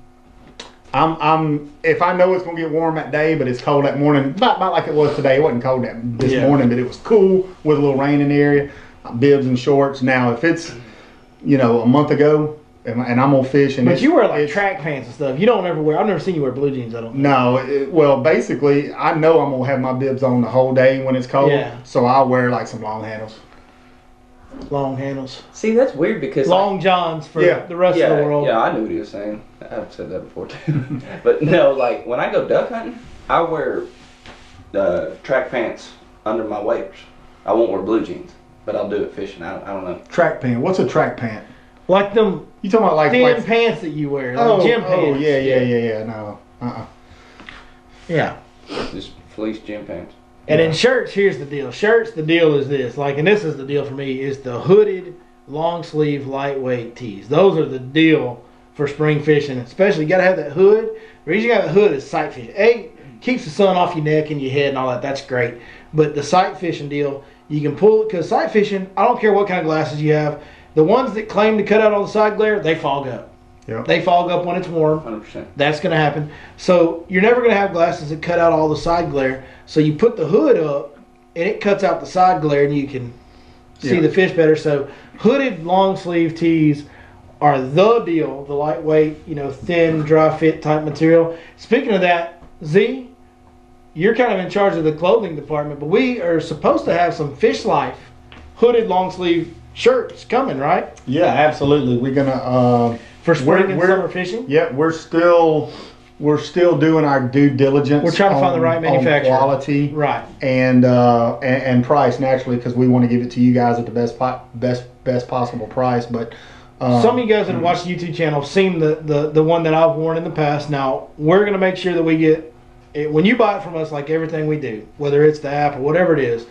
I'm if I know it's gonna get warm that day, but it's cold that morning, about like it was today. It wasn't cold this morning, but it was cool with a little rain in the area. Bibs and shorts. Now, if it's a month ago, and I'm gonna fish, and But you wear like track pants and stuff. You don't ever wear. I've never seen you wear blue jeans. I don't. No, well, basically, I know I'm gonna have my bibs on the whole day when it's cold. Yeah. So I'll wear like some long handles. Long handles. See, that's weird because Long johns for Yeah. the rest of the world. Yeah, I knew what he was saying. I've said that before too. But no, like when I go duck hunting, I wear track pants under my waders. I won't wear blue jeans, but I'll do it fishing. I don't know. Track pant. What's a track pant? Like them You talking about thin pants that you wear, like gym pants. Oh, yeah. No. Yeah. Just fleece gym pants. And in shirts, here's the deal. Shirts, the deal is this. Like, and this is the deal for me, is the hooded, long sleeve, lightweight tees. Those are the deal for spring fishing. Especially, you got to have that hood. The reason you got the hood is sight fishing. Keeps the sun off your neck and your head and all that. That's great. But the sight fishing deal, you can pull it, because sight fishing, I don't care what kind of glasses you have. The ones that claim to cut out all the side glare, they fog up. Yep. They fog up when it's warm. 100%. That's going to happen. So you're never going to have glasses that cut out all the side glare. So you put the hood up, and it cuts out the side glare, and you can see the fish better. So hooded long sleeve tees are the deal. The lightweight, thin, dry fit type material. Speaking of that, Z, you're kind of in charge of the clothing department, but we are supposed to have some Fish Life hooded long sleeve shirts coming, right? Yeah, absolutely. We're gonna For spring and summer fishing? Yeah, we're still doing our due diligence. We're trying to find the right on manufacturer. quality, Right. and price naturally, because we want to give it to you guys at the best possible price. But some of you guys that have watched the YouTube channel have seen the one that I've worn in the past. Now, we're going to make sure that we get it. When you buy it from us, like everything we do, whether it's the app or whatever it is,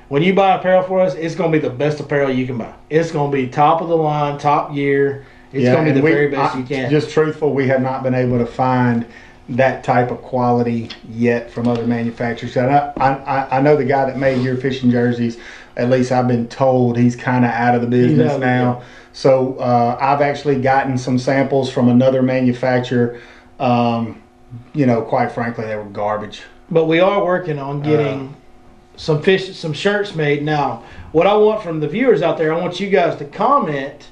when you buy apparel for us, it's going to be the best apparel you can buy. It's going to be top of the line, top gear. It's going to be the very best you can. Just truthful, we have not been able to find that type of quality yet from other manufacturers. And I know the guy that made your fishing jerseys. At least I've been told he's kind of out of the business now. Yeah. So I've actually gotten some samples from another manufacturer. Quite frankly, they were garbage. But we are working on getting some shirts made. Now, what I want from the viewers out there, I want you guys to comment,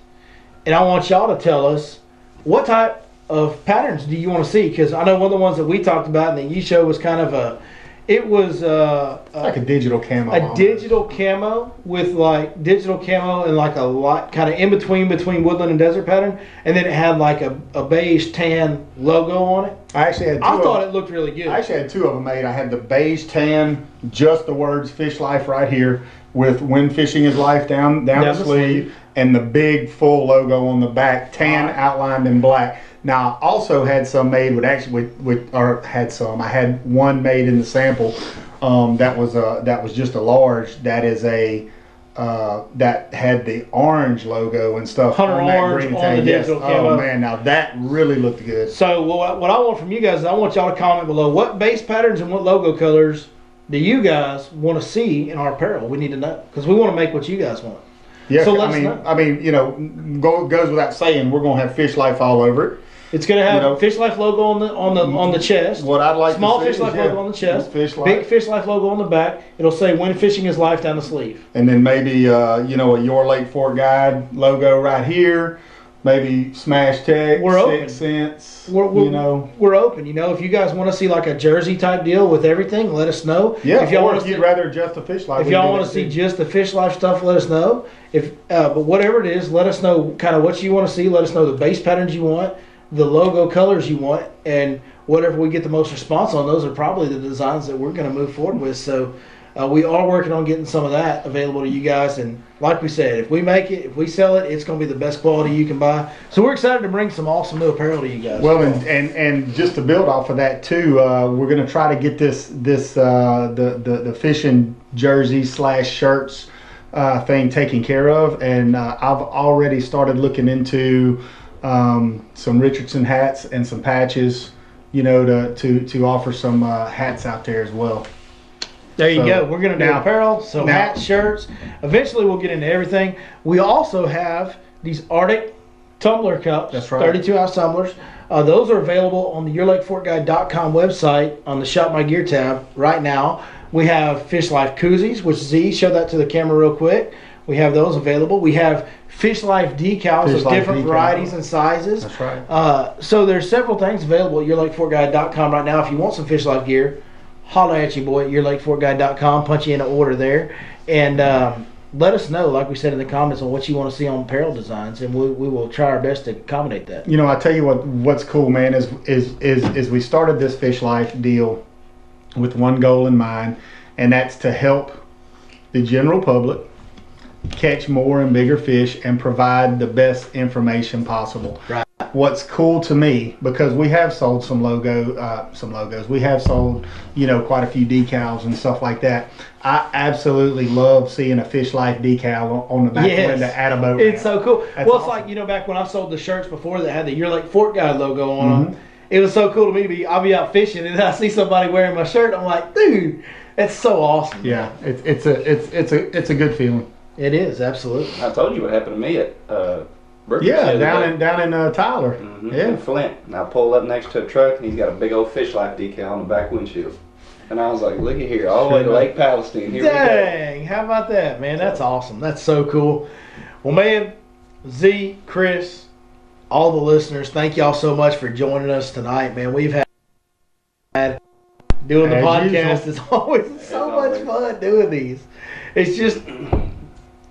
and I want y'all to tell us what type of patterns do you want to see, because I know one of the ones that we talked about and that you showed was kind of It was like a digital camo. a digital camo with like digital camo and like a lot kind of in between woodland and desert pattern, and then it had like a beige tan logo on it. I actually had. I thought it looked really good. I actually had two of them made. I had the beige tan, just the words "Fish Life" right here, with "When Fishing is Life" down the sleeve, and the big full logo on the back, tan outlined in black. Now I also had some made with I had one made in the sample that was just a large. That is that had the orange logo and stuff Hunter on that orange green on tank. the Yes. digital Oh camo. man, now that really looked good. So what I want from you guys is I want y'all to comment below what base patterns and what logo colors do you guys want to see in our apparel. We need to know because we want to make what you guys want. Yeah, So I mean, you know, goes without saying, we're gonna have Fish Life all over it. It's gonna have Fish Life logo on the chest. What I'd like small to see Fish Life logo on the chest. Fish Life. Big Fish Life logo on the back. It'll say "When Fishing is Life" down the sleeve. And then maybe a Your Lake Fork Guide logo right here. Maybe Smash Tech. We're open. 6 cents. We're open. You know, if you guys want to see like a jersey type deal with everything, let us know. Yeah. If you'd rather just the Fish Life. If y'all want to see just the Fish Life stuff, let us know. But whatever it is, let us know kind of what you want to see. Let us know the base patterns you want, the logo colors you want, and whatever we get the most response on, those are probably the designs that we're going to move forward with. So we are working on getting some of that available to you guys. And like we said, if we make it, if we sell it, it's going to be the best quality you can buy. So we're excited to bring some awesome new apparel to you guys. Well, and just to build off of that too, we're going to try to get the fishing jerseys / shirts thing taken care of, and I've already started looking into some Richardson hats and some patches, to offer some hats out there as well. There you go. We're going to do apparel, so hats, shirts. Eventually, we'll get into everything. We also have these Arctic Tumbler Cups. That's right. 32-ounce tumblers. Those are available on the YourLakeForkGuide.com website on the Shop My Gear tab right now. We have Fish Life koozies, which Z, show that to the camera real quick. We have those available. We have Fish Life decals of different varieties and sizes. That's right. So there's several things available at YourLakeForkGuide.com right now. If you want some Fish Life gear, holler at you, boy, at YourLakeForkGuide.com. Punch you in an order there. And let us know, like we said in the comments, on what you want to see on apparel designs, and we will try our best to accommodate that. I tell you what's cool, man, is we started this Fish Life deal with one goal in mind, and that's to help the general public catch more and bigger fish and provide the best information possible. Right. What's cool to me, because we have sold some logos, we have sold, quite a few decals and stuff like that. I absolutely love seeing a Fish Life decal on the back window at a boat. It's so cool. That's It's awesome. like, back when I sold the shirts before that had the Your Lake Fork Guide logo on them. It was so cool to me I'll be out fishing and I see somebody wearing my shirt. I'm like, dude, that's so awesome. Yeah, it's a good feeling. It is, absolutely. I told you what happened to me at Burger Yeah, the other day. down in Tyler. In Flint. And I pulled up next to a truck and he's got a big old Fish Life decal on the back windshield. And I was like, look at here, all the way to Lake Palestine. Here Dang, how about that, man? That's awesome. That's so cool. Well, man, Z, Chris, all the listeners, thank y'all so much for joining us tonight, man. We've had doing the As podcast usual. is always so much fun doing these. It's just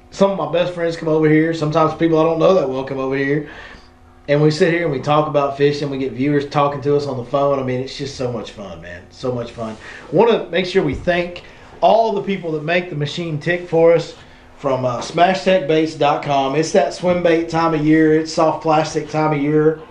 some of my best friends come over here. Sometimes people I don't know that well come over here. And we sit here and we talk about fishing. We get viewers talking to us on the phone. I mean, it's just so much fun, man. So much fun. Want to make sure we thank all the people that make the machine tick for us from SmashTechBase.com. It's that swim bait time of year. It's soft plastic time of year.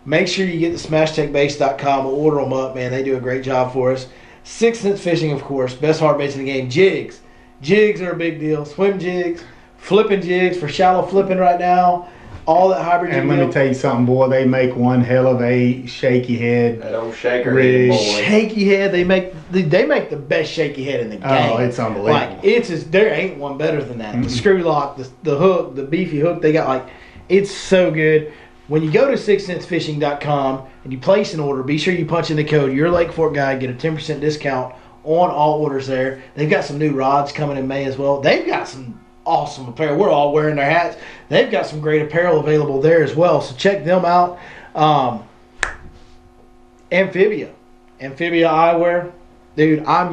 Make sure you get to SmashTechBase.com. We'll order them up, man. They do a great job for us. 6 Sense Fishing, of course. Best hard baits in the game. Jigs. Jigs are a big deal. Swim jigs. Flipping jigs for shallow flipping right now. All that hybrid jig And let me tell you something, boy. They make one hell of a shaky head. That old shaker Rig. boy. Shaky head. They make the best shaky head in the game. Oh, it's unbelievable. Like there ain't one better than that. The screw lock, the hook, the beefy hook they got, it's so good. When you go to 6centsfishing.com and you place an order, be sure you punch in the code Your Lake Fork Guide, get a 10% discount on all orders there. They've got some new rods coming in May as well. They've got some awesome apparel. We're all wearing their hats. They've got some great apparel available there as well. So check them out. Amphibia Eyewear. Dude, I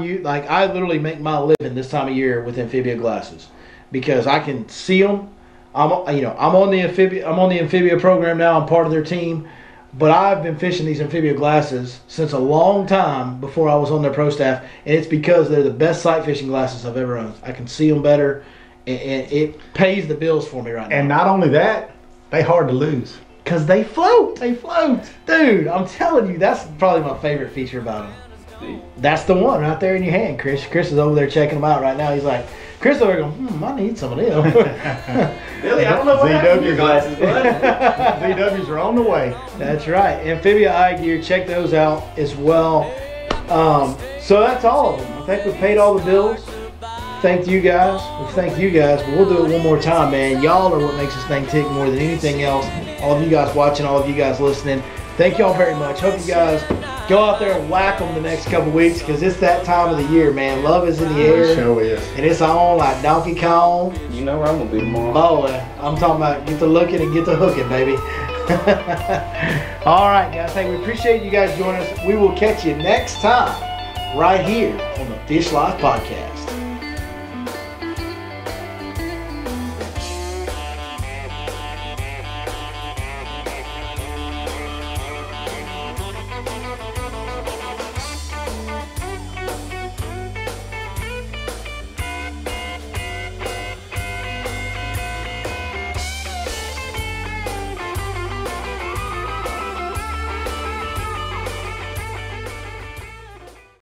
literally make my living this time of year with Amphibia glasses because I can see them. I'm on the Amphibia program now. I'm part of their team, but I've been fishing these Amphibia glasses since a long time before I was on their pro staff, and it's because they're the best sight fishing glasses I've ever owned. I can see them better, and it pays the bills for me right now. And not only that, they hard to lose. Because they float. They float. Dude, I'm telling you, that's probably my favorite feature about them. That's the one right there in your hand, Chris. Chris is over there checking them out right now. He's like, Chris over there going, I need some of them. Billy, I don't know what happened to your glasses, bud. VWs are on the way. That's right. Amphibia Eye Gear, check those out as well. So that's all of them. I think we've paid all the bills. Thank you guys. But we'll do it one more time, man. Y'all are what makes this thing tick more than anything else. All of you guys watching, all of you guys listening. Thank y'all very much. Hope you guys go out there and whack them the next couple weeks because it's that time of the year, man. Love is in the air. It sure is. And it's on like Donkey Kong. You know where I'm going to be tomorrow. Boy, I'm talking about get to looking and get to hooking, baby. All right, guys. Hey, we appreciate you guys joining us. We will catch you next time right here on the Fish Life Podcast.